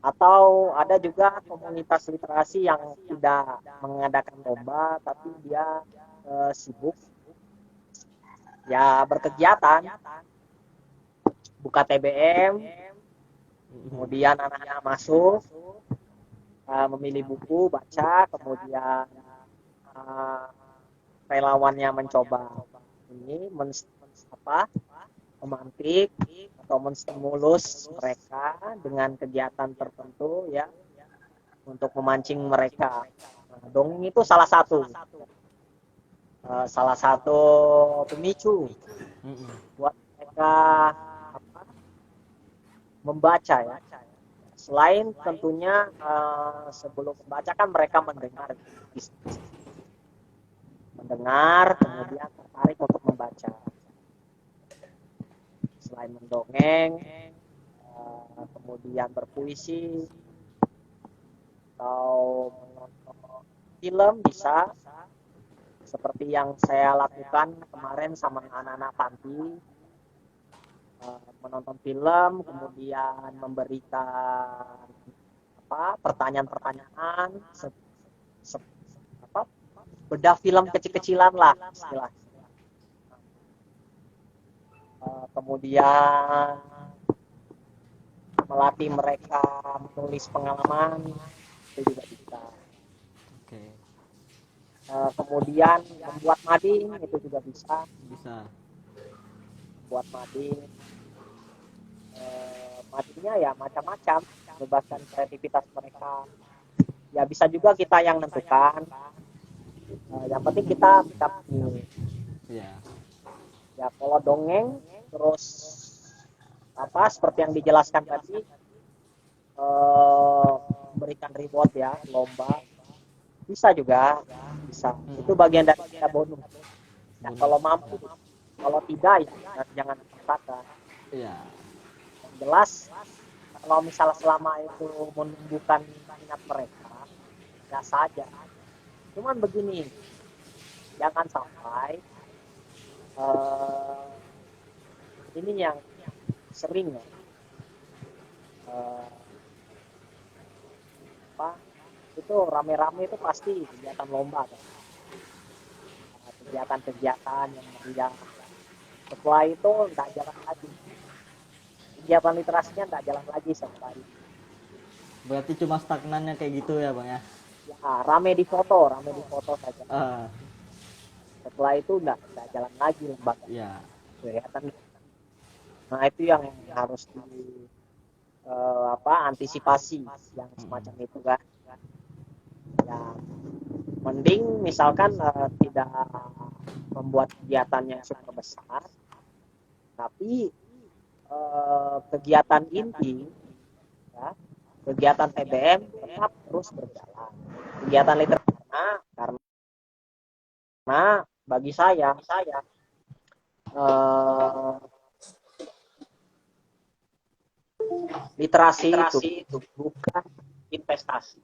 Atau ada juga komunitas literasi yang tidak mengadakan lomba tapi dia sibuk ya berkegiatan, buka TBM, kemudian anak-anak masuk memilih buku baca, kemudian relawannya mencoba ini memantik atau menstimulus mereka dengan kegiatan tertentu ya untuk memancing mereka. Nah, dongeng itu salah satu pemicu buat mereka membaca ya. Selain tentunya sebelum membaca kan mereka mendengar kemudian tertarik untuk membaca. Selain mendongeng, kemudian berpuisi atau menonton film bisa, seperti yang saya lakukan kemarin sama anak-anak panti, menonton film, kemudian memberikan pertanyaan-pertanyaan bedah film kecil-kecilan lah istilahnya. Kemudian melatih mereka menulis pengalaman itu juga bisa. Oke. Kemudian membuat mading itu juga bisa. Bisa. Buat mading, madingnya ya macam-macam, bebaskan kreativitas mereka. Ya bisa juga kita yang nentukan. Yang penting kita Iya. ya kalau dongeng terus apa seperti yang dijelaskan tadi, memberikan reward ya, lomba bisa juga, bisa. Itu bagian dari kita bonus. Ya, kalau mampu, kalau tidak ya jangan dipaksakan. Iya. Yang jelas kalau misal selama itu menumbuhkan minat mereka, ya saja. Cuman begini, jangan sampai ini yang sering ya, apa itu rame-rame itu pasti kegiatan lomba kan? Kegiatan-kegiatan yang meriah. Setelah itu nggak jalan lagi, kegiatan literasinya nggak jalan lagi setelah itu. Berarti cuma stagnannya kayak gitu ya bang ya? Ya rame di foto saja. Setelah itu nggak jalan lagi lembaga. Iya. Kelihatan. Nah itu yang harus di antisipasi yang semacam itu kan. Ya mending misalkan tidak membuat kegiatan yang super besar, tapi kegiatan inti, ya, kegiatan TBM tetap terus berjalan. Kegiatan literasi karena bagi saya literasi itu bukan investasi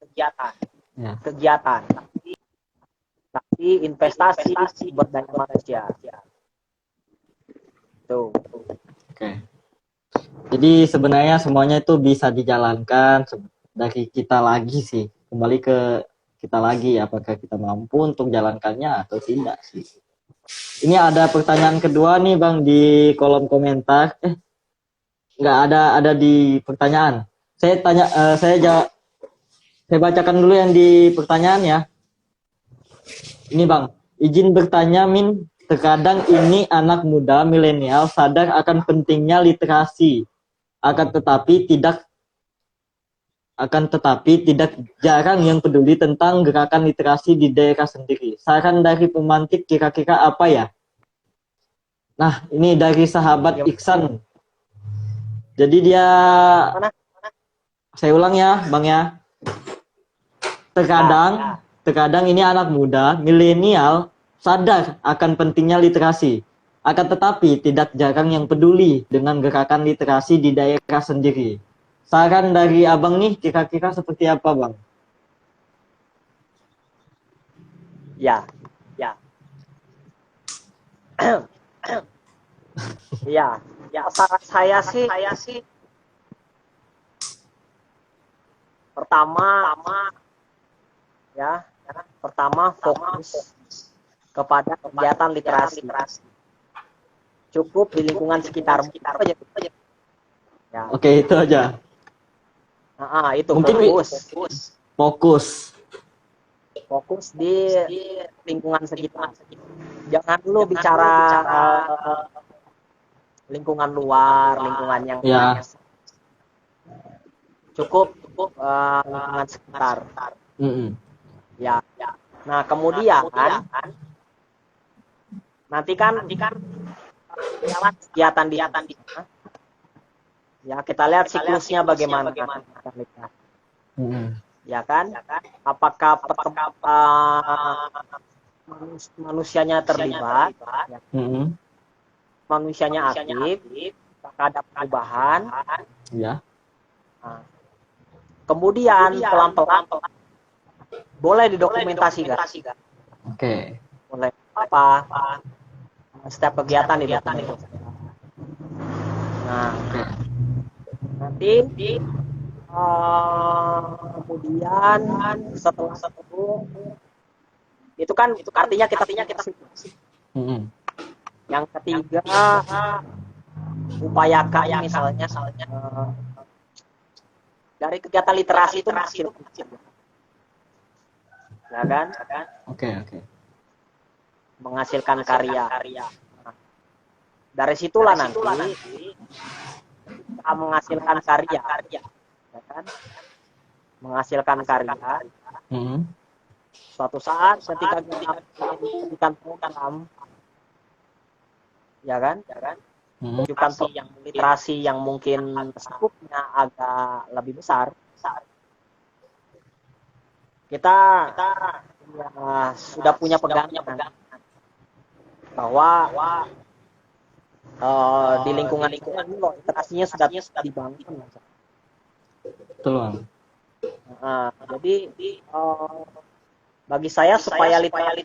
kegiatan tapi investasi sumber daya manusia. Tuh. Oke. Jadi sebenarnya semuanya itu bisa dijalankan dari kita lagi sih. Kembali ke kita lagi, apakah kita mampu untuk jalankannya atau tidak sih. Ini ada pertanyaan kedua nih bang di kolom komentar. Nggak ada di pertanyaan. Saya tanya, saya bacakan dulu yang di pertanyaan ya. Ini bang, izin bertanya Min. Terkadang ini anak muda milenial sadar akan pentingnya literasi, akan tetapi tidak jarang yang peduli tentang gerakan literasi di daerah sendiri. Saran dari pemantik kira-kira apa ya? Nah, ini dari sahabat Iksan. Jadi dia, saya ulang ya, bang ya. Terkadang ini anak muda milenial sadar akan pentingnya literasi, akan tetapi tidak jarang yang peduli dengan gerakan literasi di daerah sendiri. Saran dari abang nih kira-kira seperti apa bang? Ya. Saran saya sih pertama fokus kepada kegiatan literasi. Cukup di lingkungan sekitar aja. Ya. Oke, itu aja. Itu mungkin fokus di lingkungan sekitar. Jangan dulu bicara lingkungan luar, lingkungan yang cukup lingkungan sekitar. Ya. Nah kemudian nanti kan jalan kegiatan di ya kita lihat siklusnya bagaimana. Ya kan? Apakah manusianya terlibat, manusianya aktif, apakah ada perubahan? Ya. Nah, kemudian pelan-pelan boleh didokumentasikan. Oke. Boleh apa? Setiap kegiatan didokumentasikan. Nah, nanti kemudian setelah itu itu artinya kita Mm-mm. yang ketiga upayakan misalnya dari kegiatan literasi itu menghasilkan, ya kan, Oke. menghasilkan karya. Dari situlah nanti kita menghasilkan karya, ya kan, menghasilkan karya. Mm-mm. Suatu saat ketika kita menunjukkan program, ya kan, Mm-mm. menunjukkan yang literasi yang mungkin skupnya agak lebih besar, kita ya, sudah punya pegangan bahwa di lingkungan ini loh literasinya sudah dibangun. Betul bang. Jadi bagi saya supaya literasi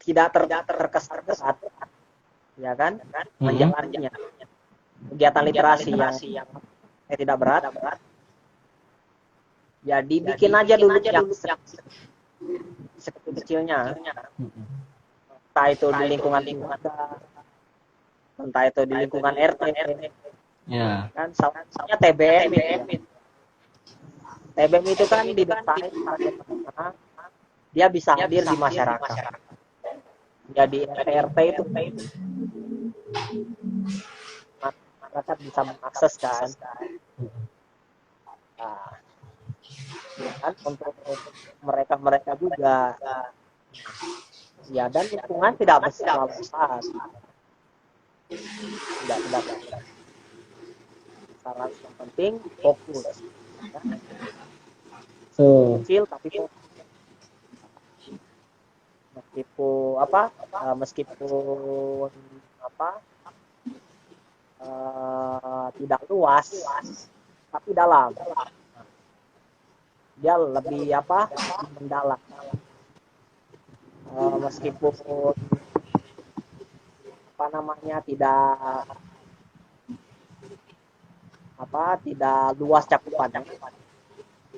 tidak terkesan berat, ya kan, menjalannya kegiatan literasi yang tidak berat, ya dibikin aja dulu yang sekecil-kecilnya, entah itu di lingkungan entah itu di lingkungan RT, Ya. kan salahnya TBM itu. TBM itu kan didesain bagaimana dia bisa hadir di masyarakat. Jadi RT itu masyarakat bisa mengakses kan. Nah, kan untuk mereka juga ya, dan lingkungan tidak besar. Tidak. Saran yang penting fokus. Kecil tapi fokus. Meskipun tidak luas tapi dalam. Dia lebih mendalam. Meskipun tidak luas cakupannya,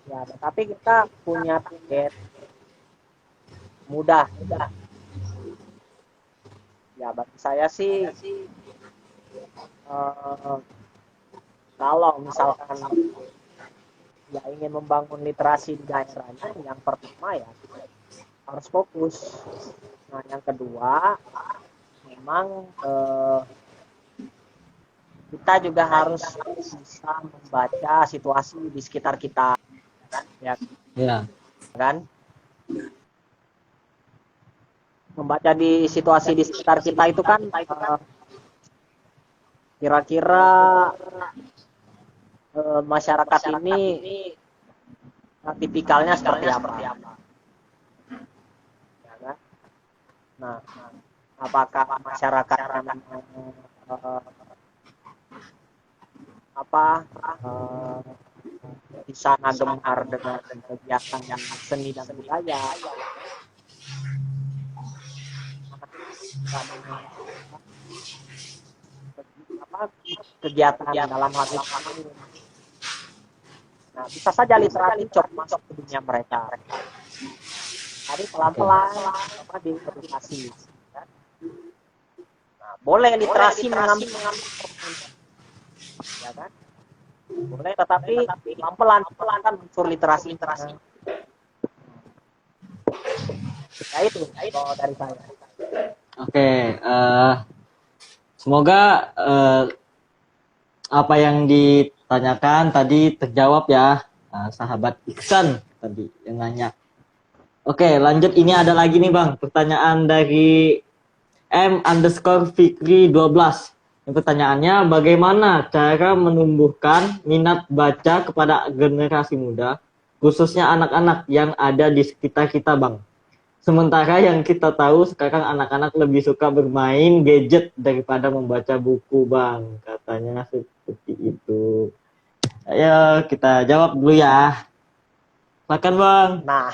ya, tetapi kita punya target mudah. Ya, bagi saya sih kalau misalkan ya ingin membangun literasi di daerahnya, yang pertama ya harus fokus. Nah, yang kedua memang kita juga harus bisa membaca situasi di sekitar kita, ya kan? Membaca di situasi di sekitar kita itu kan kira-kira masyarakat ini tipikalnya seperti apa? Ya kan? Nah, apakah masyarakat yang di sana gemar dengan kegiatan yang seni dan budaya, kegiatan dalam hal ini. Nah, bisa saja literasi masuk ke dunia mereka. Tapi pelan-pelan di edukasi. Nah, boleh literasi mengambil, ya kan? Boleh, tetapi pelan-pelan kan unsur literasi. Ya itu kalau dari saya. Oke, semoga apa yang ditanyakan tadi terjawab ya, sahabat Iksan tadi yang nanya. Oke, lanjut, ini ada lagi nih bang, pertanyaan dari M_Fikri12. Pertanyaannya, bagaimana cara menumbuhkan minat baca kepada generasi muda, khususnya anak-anak yang ada di sekitar kita bang? Sementara yang kita tahu sekarang anak-anak lebih suka bermain gadget daripada membaca buku bang, katanya seperti itu. Ayo kita jawab dulu ya. Silakan bang. Nah.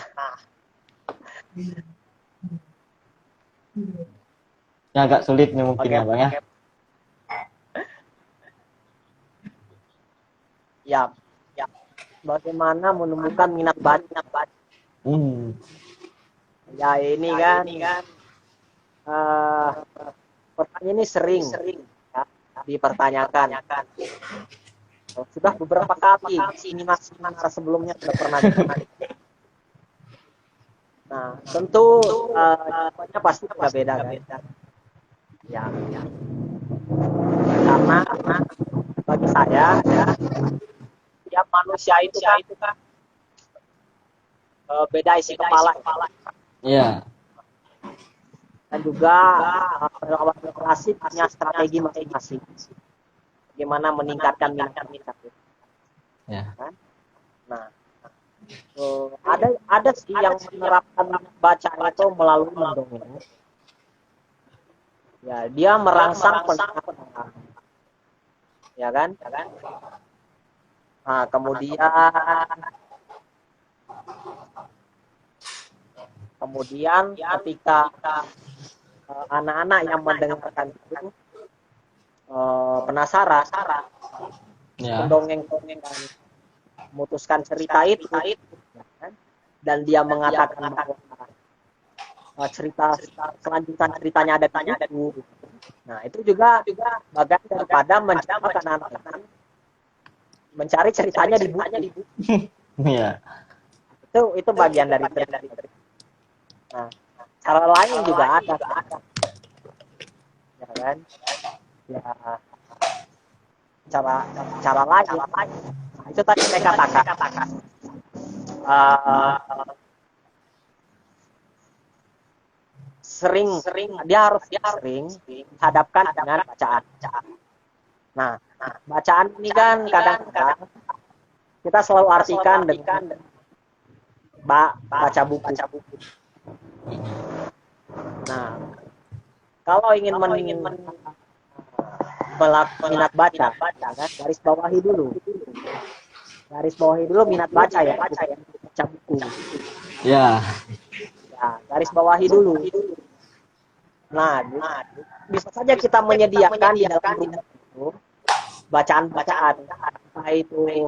Ya agak sulit nih mungkin ya bang ya. Ya. Bagaimana menumbuhkan minat baca? Ya ini kan pertanyaan ini sering ya, dipertanyakan. Sudah beberapa kali seminar sebelumnya sudah pernah. Nah, tentu jawabannya pasti beda-beda kan. Ya, karena bagi saya tiap manusia itu kan beda isi kepala. Iya. Dan juga perawat operasi punya strategi masing-masing. Bagaimana meningkatkan minat. Ya. Nah, ada sih yang menerapkan minat baca itu melalui mendongeng. Ya, dia merangsang pendengaran. Ya kan? Nah, kemudian ketika anak-anak yang mendengarkan itu penasaran, Ya. pendongeng dan memutuskan cerita itu, ya kan? Dan dia mengatakan bahwa cerita selanjutan ceritanya ada di buku. Nah, itu juga bagian daripada mencoba anak-anak mencari ceritanya di buku. Iya. Itu bagian dari cerita. Nah, cara lain juga ada. Ya kan? Ya, cara lain. Nah, itu tadi saya katakan. Dia harus sering dihadapkan dengan bacaan. Nah, bacaan ini kan kadang-kadang kita selalu artikan dengan baca buku. Nah, kalau ingin minat baca, kan, garis bawahi dulu minat baca ya, baca buku. Ya. Ya, garis bawahi dulu. Nah, bisa saja kita menyediakan di dalam rumah itu bacaan-bacaan, entah itu di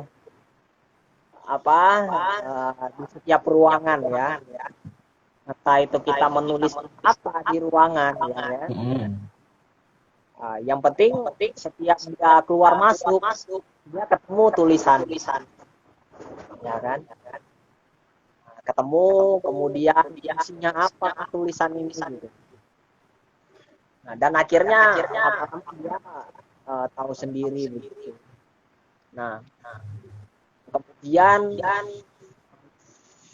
setiap ruangan ya. Entah itu kita menulis apa di ruangan ya. Nah, yang penting setiap dia keluar masuk dia ketemu tulisan. Ya kan? Nah, ketemu kemudian isinya apa tulisan ini gitu. Nah, dan akhirnya dia tahu sendiri begitu. Nah, kemudian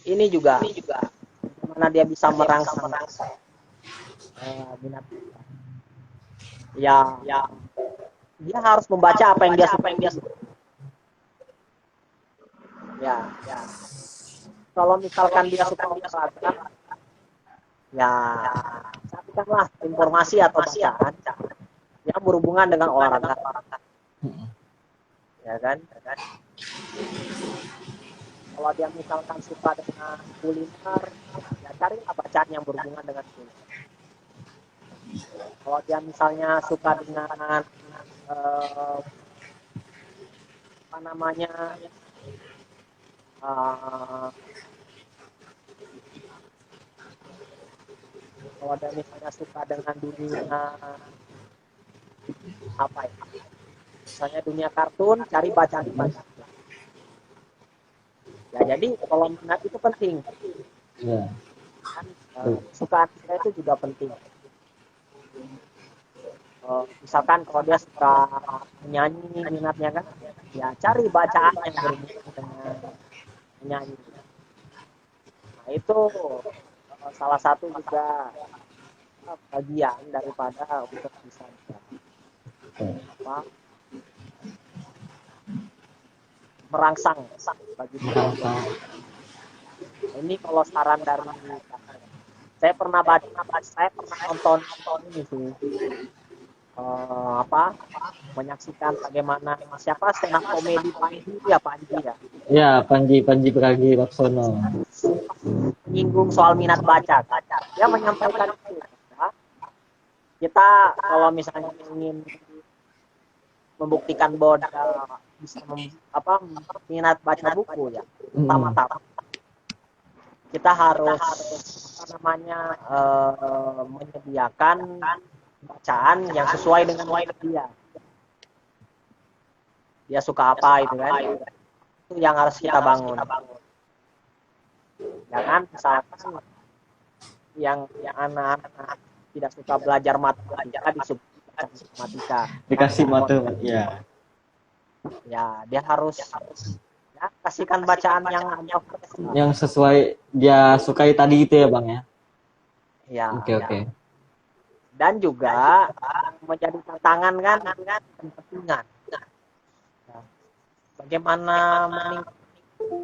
ini juga bagaimana dia bisa merangsang minat. Ya, dia harus membaca apa yang dia suka. Ya. Kalau misalkan dia suka olahraga, ya carikanlah informasi atau bacaan yang berhubungan dengan olahraga. Ya kan? Kalau dia misalkan suka dengan kuliner, ya carilah bacaan yang berhubungan dengan kuliner. Kalau dia misalnya suka dengan kalau dia misalnya suka dengan dunia misalnya dunia kartun, cari bacaan. Ya, jadi kalau minat itu penting. Ya. Suka saya itu juga penting. Misalkan kalau dia suka menyanyi minatnya kan, ya cari bacaan yang berhubungan dengan menyanyi. Nah, itu salah satu juga bagian daripada untuk bisa merangsang bagi Merangsang. ini. Kalau saran dari saya pernah nonton ini sih, menyaksikan bagaimana siapa stand up komedi Panji ya. Ya, Panji Pragiwaksono. Menyinggung soal minat baca. Dia menyampaikan itu. Kita kalau misalnya ingin membuktikan bahwa bisa minat baca buku ya, pertama-tama kita harus menyediakan bacaan yang sesuai dengan dia suka apa itu kan, itu yang harus kita bangun. Jangan misalkan yang anak-anak tidak suka belajar matematika disuruh matematika, dikasih matematika ya dia harus ya kasihkan bacaan yang sesuai dia sukai tadi itu ya Bang ya. Ya. Oke. Dan juga menjadi tantangan kan kepentingan. Bagaimana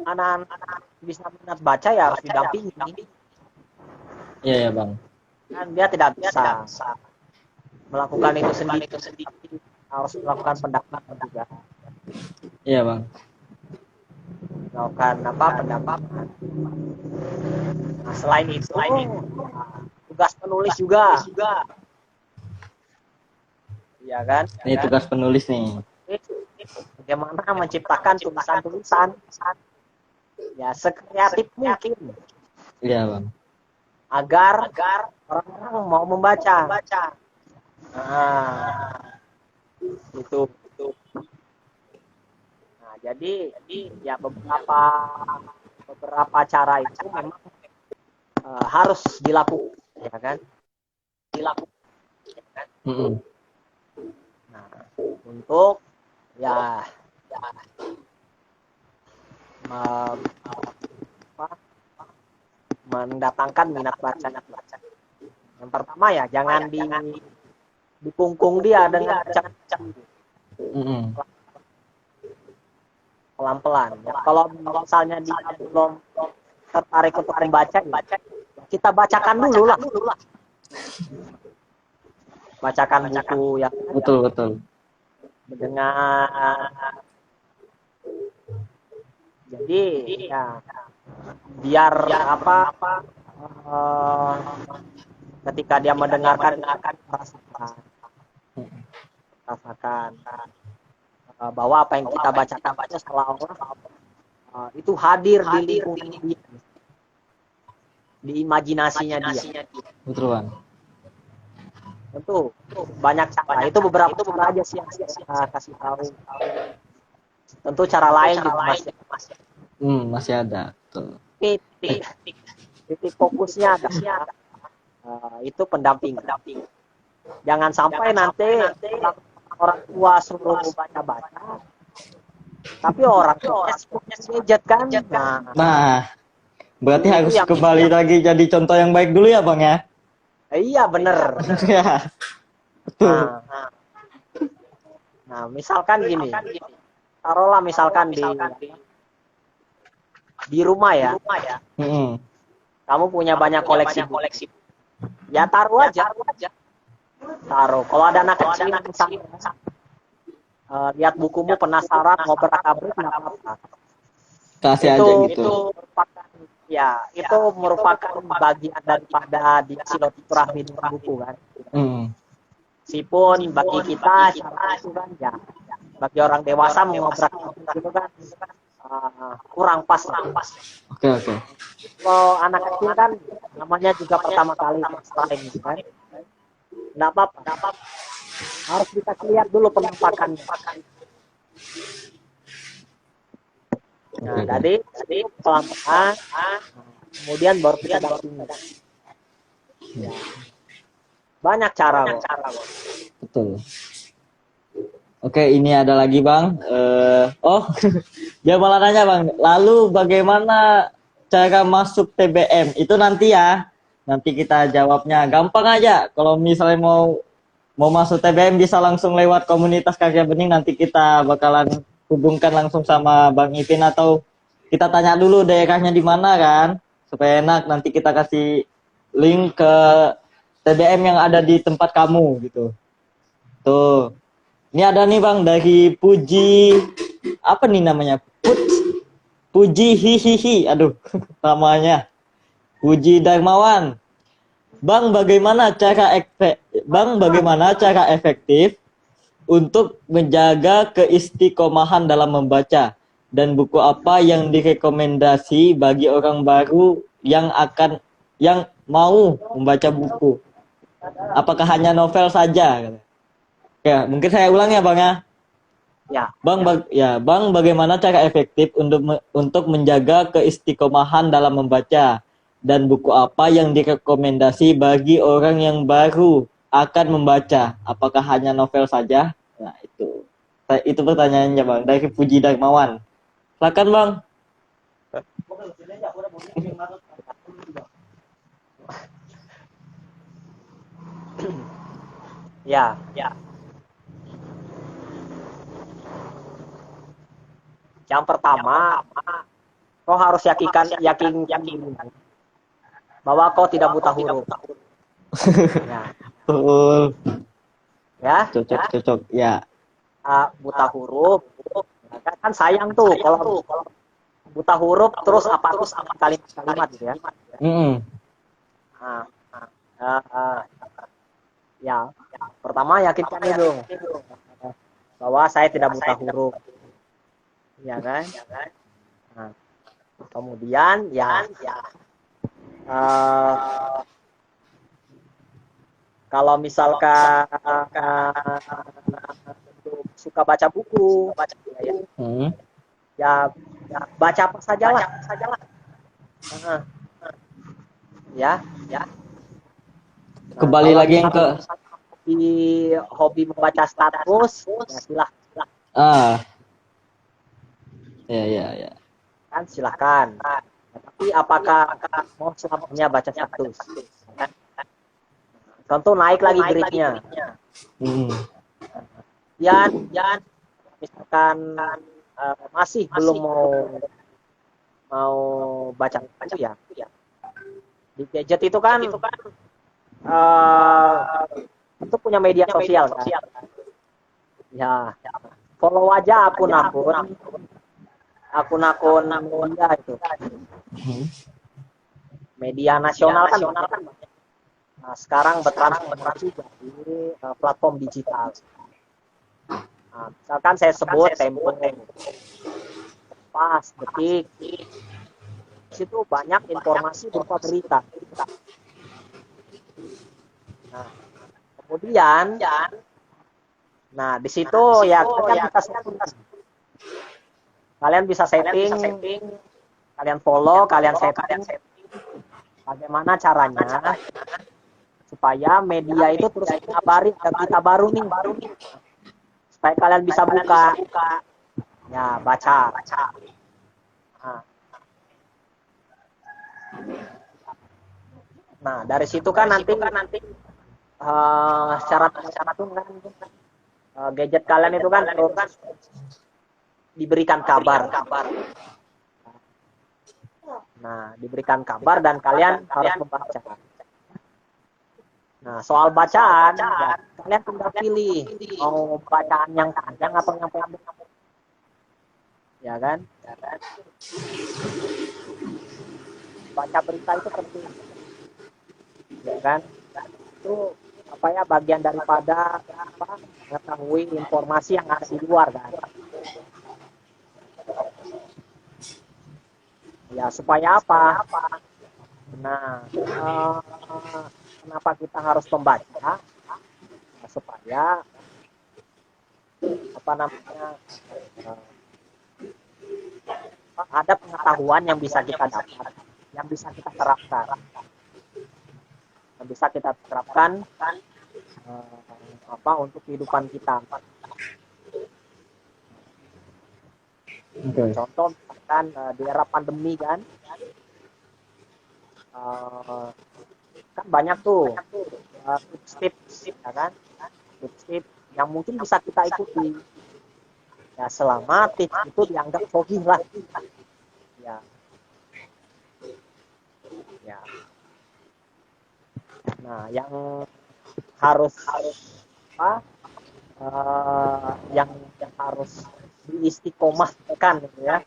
anak-anak bisa minat baca ya harus didampingi. Iya ya Bang. Kan dia tidak bisa melakukan itu sendiri, harus melakukan pendampingan juga. Iya Bang. Melakukan pendampingan. Nah, selain itu tugas penulis juga. Iya kan? Ini tugas penulis nih. Bagaimana menciptakan tulisan-tulisan ya sekreatif mungkin. Iya Bang. Agar orang-orang mau membaca. Itu. Nah, jadi ya beberapa cara itu memang harus dilakukan, ya kan? Nah, untuk ya mendatangkan minat baca. Yang pertama ya jangan dikungkung dia dengan pelan-pelan. Ya, kalau misalnya dia belum tertarik untuk membaca, kita bacakan dulu lah. Bacakan buku yang betul. Dengan jadi ya biar ketika dia mendengarkan rasakan bahwa apa yang kita bacakan seolah-olah itu hadir di lingkungan dia, di imajinasinya dia. Betul Bang. Tentu banyak cara. Itu beberapa cara aja sih yang saya kasih tahu. Tentu cara lain juga masih ada. Betul. Titik fokusnya ada. Itu pendamping. Jangan sampai nanti orang tua suruh baca-baca, tapi orang tua gadget kan. Nah, berarti harus kembali lagi jadi contoh yang baik dulu ya Bang ya. Iya bener. Ya, betul. Nah, misalkan gini, taruhlah misalkan di rumah ya, kamu punya banyak koleksi. Ya taruh aja. Kalau ada anak kecil lihat bukumu penasaran ngobrak-abrik nggak apa-apa. Kasih aja gitu. Itu merupakan bagian daripada di silaturahmi buku kan. Meskipun bagi kita itu kan ya, bagi orang dewasa mengobrak itu kan kurang pas. Oke. Kalau anak kecil kan namanya juga pertama kali saling kan. Nggak apa-apa. Harus kita lihat dulu penampakannya. Nah, tadi pelan-pelan, kemudian baru kita dampingi. Ya. Banyak cara. Betul. Oke, ini ada lagi Bang. Dia malah nanya Bang. Lalu bagaimana cara masuk TBM? Itu nanti ya. Nanti kita jawabnya gampang aja. Kalau misalnya mau masuk TBM bisa langsung lewat komunitas Karya Bening. Nanti kita bakalan hubungkan langsung sama Bang Ipin atau kita tanya dulu daerahnya di mana kan, supaya enak. Nanti kita kasih link ke TBM yang ada di tempat kamu gitu. Tuh. Ini ada nih Bang dari Puji, apa nih namanya? Puji hihihi. Aduh, namanya. Puji Darmawan. Bang, bagaimana cara efektif untuk menjaga keistiqomahan dalam membaca, dan buku apa yang direkomendasi bagi orang baru yang mau membaca buku? Apakah hanya novel saja? Ya, mungkin saya ulang ya Bang ya. Ya, Bang, bagaimana cara efektif untuk menjaga keistiqomahan dalam membaca, dan buku apa yang direkomendasi bagi orang yang baru akan membaca? Apakah hanya novel saja? Nah, itu pertanyaannya Bang, dari Puji Darmawan. Silakan Bang. ya. Yang pertama, kau harus yakinkan dirimu bahwa kau tidak buta huruf. Ya, Betul. ya, Cocok. Ya. buta huruf. Kan sayang tuh kalau buta huruf terus apatis kalimat-kalimat gitu ya. Mm-mm. Nah, ya, pertama yakinkan itu bahwa saya tidak buta huruf, ya kan? Nah, kemudian ya, kalau misalkan suka baca buku, Mm. ya baca apa saja lah. Ya. Nah, Kembali kalau lagi yang ke hobi membaca status, ya silahkan, ah ya. kan silahkan. Tapi apakah mau selamanya baca status? Tentu naik lagi grade-nya. Mm. Yan misalkan masih belum mau baca itu ya. Di gadget itu kan itu punya media sosial kan. Ya, follow aja akun-akun media itu. Media nasional kan. Nah, sekarang bertransformasi jadi platform digital. Nah, misalkan saya sebut Tempo, Pas, Detik, di situ banyak informasi berupa berita. Nah, kemudian, di situ ya kalian bisa setting, kalian follow, kalian setting, bagaimana caranya supaya media itu terus mengabari ada berita baru nih, supaya kalian bisa buka, ya baca. Nah, dari situ kan nanti syarat-syarat itu kan gadget kalian itu kan terus diberikan kabar. Nah, diberikan kabar dan kalian harus membaca. Nah, soal bacaan, ya, kalian tinggal pilih mau bacaan yang panjang atau yang pendek. Ya kan? Baca berita itu penting. Ya kan? Itu bagian daripada mengetahui informasi yang ada di luar kan. Ya, supaya apa? Nah, kenapa kita harus membaca? Nah, supaya ada pengetahuan yang bisa kita dapat, yang bisa kita terapkan, untuk kehidupan kita. Okay. Contoh misalkan di era pandemi kan banyak tuh tips ya kan, tips yang mungkin bisa kita ikuti ya, selama tips itu dianggap sahih lah ya. Nah, yang harus yang harus diistiqomahkan gitu ya.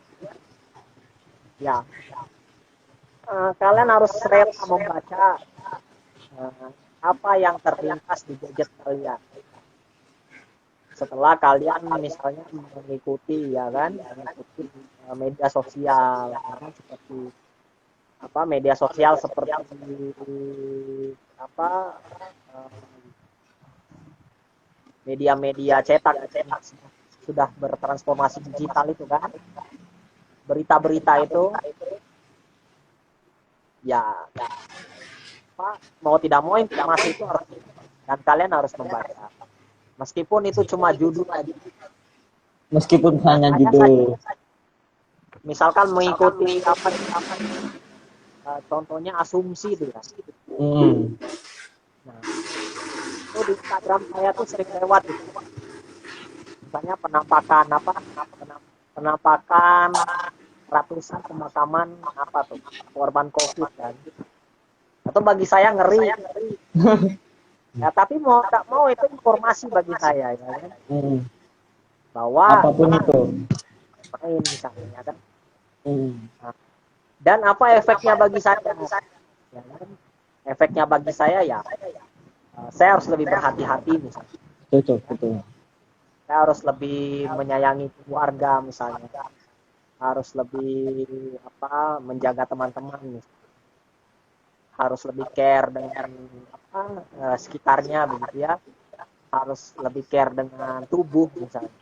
Kalian harus rela membaca apa yang terlintas di gadget kalian. Setelah kalian misalnya mengikuti media sosial, seperti apa media sosial seperti apa eh, media-media cetak sudah bertransformasi digital itu kan, berita-berita itu ya apa, mau tidak mau informasi itu harus, dan kalian harus membaca meskipun itu cuma judul aja. Meskipun hanya Hanya judul. misalkan mengikuti apa contohnya asumsi itu ya. Hmm. Nah, itu di Instagram saya tuh sering lewat itu. Misalnya penampakan apa? Penampakan ratusan pemakaman apa tuh korban COVID kan. Atau bagi saya ngeri. Ya, tapi mau tak mau itu informasi bagi saya ya kan. Hmm. Bahwa Apapun itu. main misalnya kan. Hmm. Nah, dan apa efeknya bagi saya? Ya, kan? Efeknya bagi saya ya saya harus lebih berhati-hati misalnya. Cocok, betul. Saya harus lebih menyayangi keluarga misalnya. Harus lebih apa menjaga teman-teman misalnya. Harus lebih care dengan apa sekitarnya begitu ya. Harus lebih care dengan tubuh misalnya.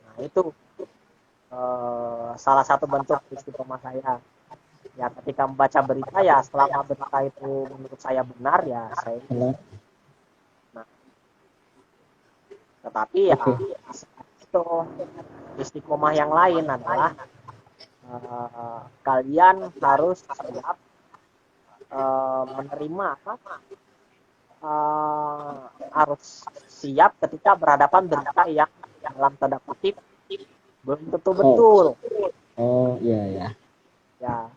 Nah, itu salah satu bentuk istiqomah saya. Ya ketika membaca berita ya selama berita itu menurut saya benar ya saya. Benar. Nah, tetapi ya Oke. itu istiqomah yang lain adalah kalian harus siap menerima apa harus siap ketika berhadapan berita yang dalam tanda kutip belum tentu betul. Oh, iya ya. Ya,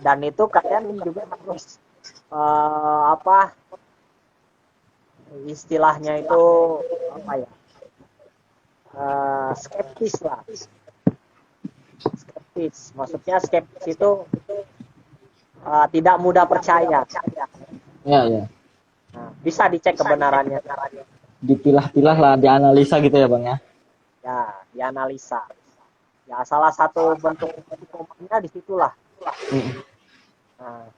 dan itu kalian juga harus apa istilahnya itu apa ya skeptis lah, skeptis maksudnya skeptis itu tidak mudah percaya. Ya, ya. Nah, bisa dicek kebenarannya Dipilah-pilah lah, dianalisa gitu ya, Bang ya. ya, dianalisa ya, salah satu bentuk istiqomahnya disitulah. Hmm. Nah,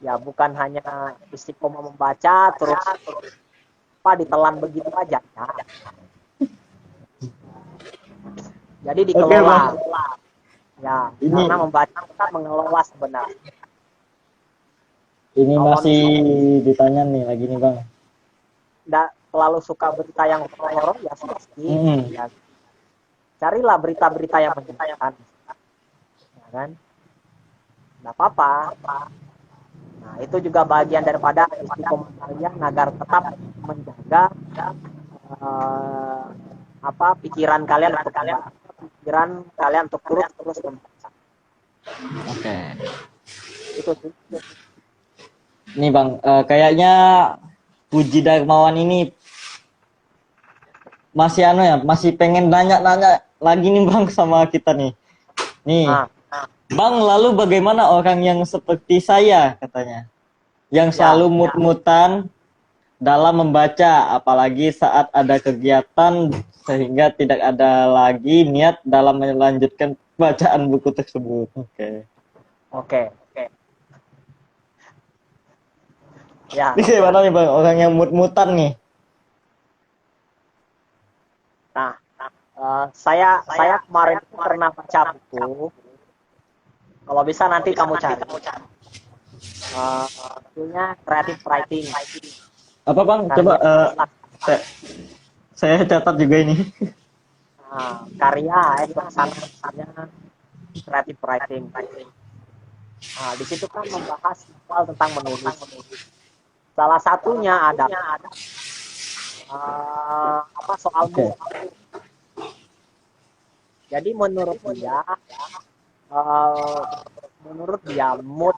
ya bukan hanya istiqomah membaca terus apa ditelan begitu aja ya. Jadi dikelola. Oke, Bang. Ya, Ini karena membaca kita mengelola sebenarnya. ini Kalau masih misalnya ditanya nih lagi nih, Bang. tidak terlalu suka berita yang horor ya skip. Hmm. Ya, carilah berita-berita yang menyenangkan. Ya kan? Tidak apa-apa. Nah, itu juga bagian daripada istiqomah kalian agar tetap menjaga apa pikiran kalian untuk terus membaca. Oke. Itu sih. Nih, Bang, kayaknya Puji Darmawan ini masih masih pengen nanya-nanya lagi nih, Bang, sama kita nih. Nih, Nah, Bang, lalu bagaimana orang yang seperti saya katanya, yang selalu ya. mut-mutan dalam membaca, apalagi saat ada kegiatan sehingga tidak ada lagi niat dalam melanjutkan bacaan buku tersebut. Oke. Ya. Ini gimana nih, Bang, orang yang mut-mutan nih? Nah, saya kemarin itu pernah baca buku. Kalau bisa nanti kamu cari. Bukunya Creative Writing. Apa, Bang? Coba saya catat juga ini. Karya pelaksanaannya Creative Writing. Nah, di situ kan membahas soal tentang menulis. Salah satunya adalah apa soal mood. Jadi menurut dia mood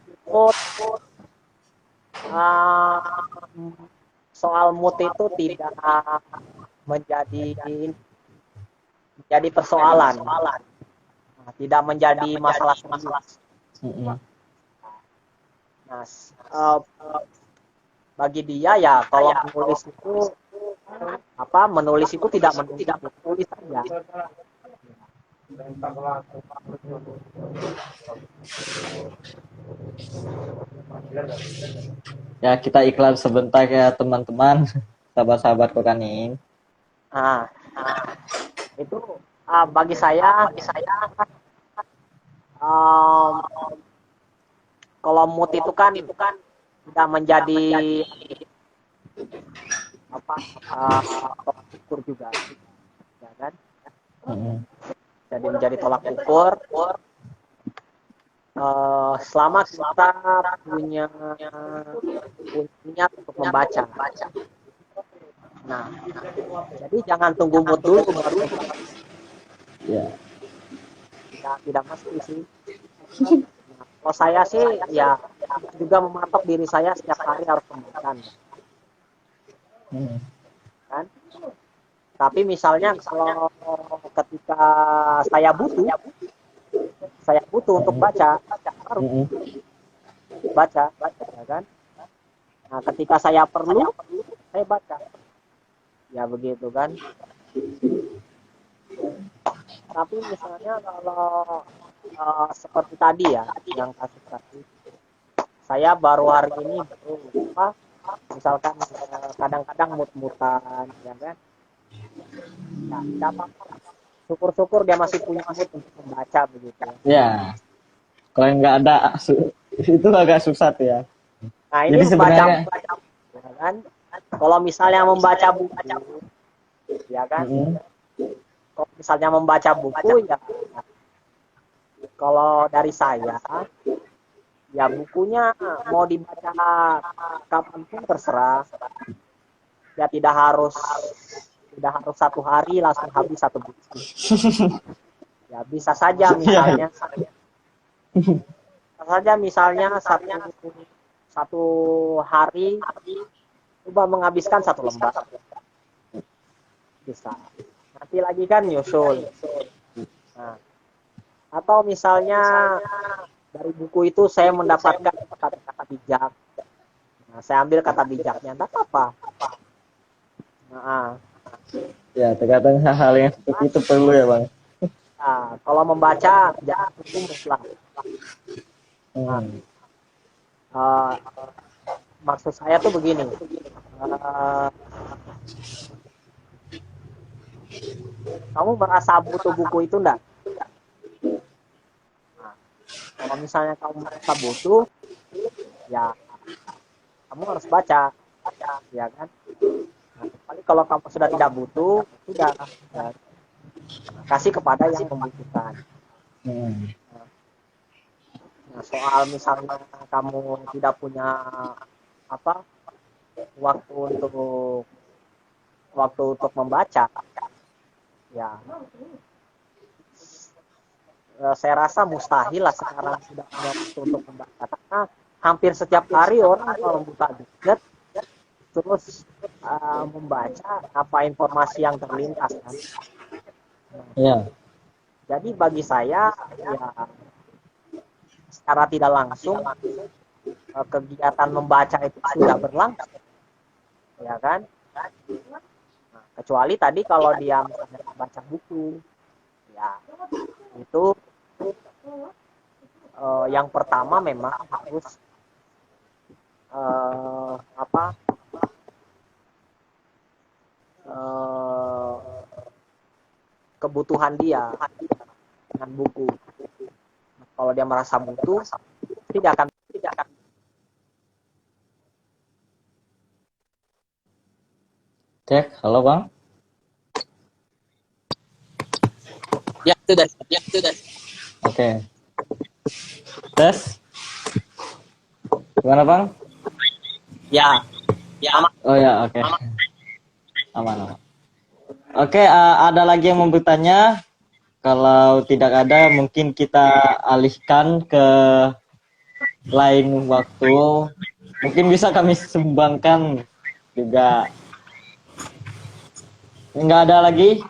soal mood itu tidak menjadi persoalan. Nah, tidak menjadi masalah serius. Nah, bagi dia ya kalau menulis itu tidak menulis saja. Ya, kita iklan sebentar ya teman-teman, sahabat-sahabat Kokanin. Nah, itu bagi saya um, kalau mood itu kan tidak menjadi apa tolak ukur juga, ya kan? Jadi menjadi tolak ukur selama kita punya niat untuk membaca. Nah, jadi jangan tunggu mood dulu baru Ya. tidak mesti sih. Nah, kalau saya sih ya juga mematok diri saya setiap hari harus membaca, kan? Tapi misalnya kalau ketika saya butuh untuk baca harus baca, ya kan? Nah, ketika saya perlu, saya baca. Ya begitu kan. Tapi misalnya kalau seperti tadi ya, yang kasus tadi, saya baru hari ini misalkan kadang-kadang mut-mutan, ya kan? Nah, tidak apa-apa. Syukur-syukur dia masih punya mood untuk membaca begitu. Ya. Kalau nggak ada itu agak susah tuh ya. Nah, ini Jadi sebenarnya ya kan? Kalau misalnya membaca buku, ya kan? Kalau misalnya membaca buku ya, kalau dari saya, ya bukunya mau dibaca kapanpun terserah. Ya tidak harus 1 hari langsung habis satu buku. Ya bisa saja misalnya satu hari coba menghabiskan 1 lembar. Bisa. Nanti lagi kan nyusul. Nah, atau misalnya dari buku itu saya mendapatkan kata-kata bijak. Nah, saya ambil kata bijaknya, enggak apa-apa. Nah, ya terkadang hal-hal yang seperti itu perlu ya bang. Nah, kalau membaca jangan terus lah. Maksud saya tuh begini. Kamu merasa butuh buku itu enggak? Nah, kalau misalnya kamu merasa butuh, ya kamu harus baca, ya kan? Nah, kalau kamu sudah tidak butuh, sudah ya, kasih kepada yang membutuhkan. Nah, soal misalnya kamu tidak punya waktu untuk membaca, ya saya rasa mustahil lah sekarang sudah punya waktu untuk membaca, karena hampir setiap hari orang kalau membuka gadget terus membaca apa informasi yang terlintas kan. Ya. Jadi bagi saya ya secara tidak langsung kegiatan membaca itu sudah berlangsung, ya kan? Nah, kecuali tadi kalau dia misalnya baca buku, ya itu yang pertama memang harus kebutuhan dia dengan buku. Kalau dia merasa butuh, tidak akan Cek, halo bang. Ya sudah. Oke. Tes. Gimana bang? Ya. Oh ya, oke. Aman. Oke, ada lagi yang mau bertanya? Kalau tidak ada, mungkin kita alihkan ke lain waktu. Mungkin bisa kami sumbangkan juga. Nggak ada lagi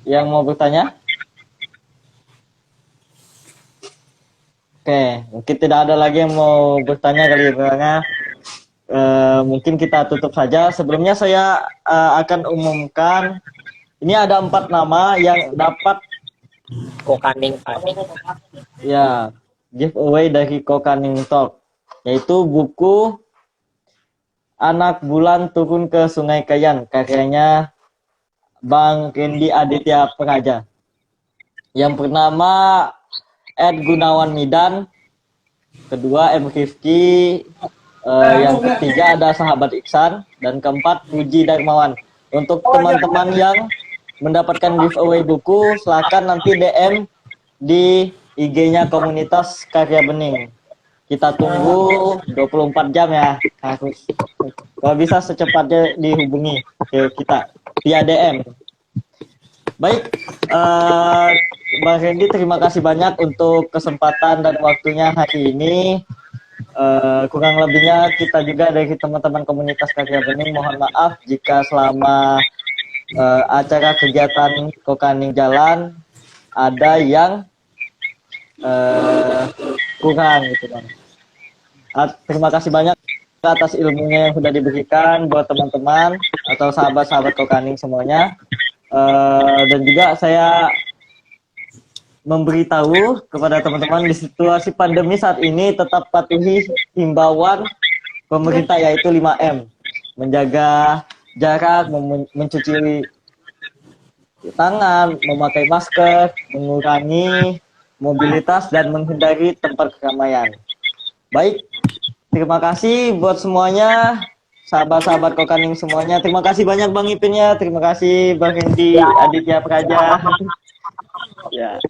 yang mau bertanya? Oke, mungkin tidak ada lagi yang mau bertanya kali ya. Mungkin kita tutup saja. Sebelumnya saya akan umumkan, ini ada 4 nama yang dapat Kokaning tadi. Ya, giveaway dari Kokaning Talk, yaitu buku Anak Bulan Turun ke Sungai Kayan, karyanya Bang Kendi Aditya Praja. Yang pertama Ed Gunawan Midan, kedua M Rifki, yang ketiga ada Sahabat Iksan, dan keempat Puji Darmawan. Untuk teman-teman yang mendapatkan giveaway buku, silakan nanti DM di IG-nya komunitas Karya Bening. Kita tunggu 24 jam ya, harus. Kalau bisa secepatnya dihubungi ke kita via DM. Baik, Bang Randy, terima kasih banyak untuk kesempatan dan waktunya hari ini. Kurang lebihnya kita juga dari teman-teman komunitas Karya Bening mohon maaf jika selama acara kegiatan Kokaning jalan ada yang kurang gitu Bang. Terima kasih banyak atas ilmunya yang sudah diberikan buat teman-teman atau sahabat-sahabat Kokaning semuanya. Dan juga saya memberitahu kepada teman-teman di situasi pandemi saat ini tetap patuhi himbauan pemerintah yaitu 5M. Menjaga jarak, mencuci tangan, memakai masker, mengurangi mobilitas dan menghindari tempat keramaian. Baik, terima kasih buat semuanya, sahabat-sahabat Kokaning semuanya. Terima kasih banyak Bang Ipin ya. Terima kasih Bang Hendi Aditya Praja. Ya.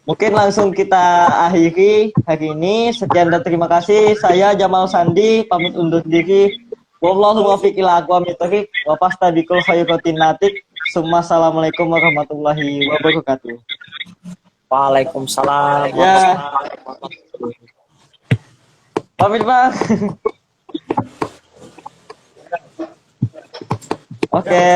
Mungkin langsung kita akhiri hari ini. Sekian dan terima kasih. Saya Jamal Sandi pamit undur diri. Wallahu muwaffiq ila aqwamit thoriq wa fastabiqul khairatin natik. Assalamualaikum warahmatullahi wabarakatuh. Waalaikumsalam. Ya. Pamit Bang. Oke.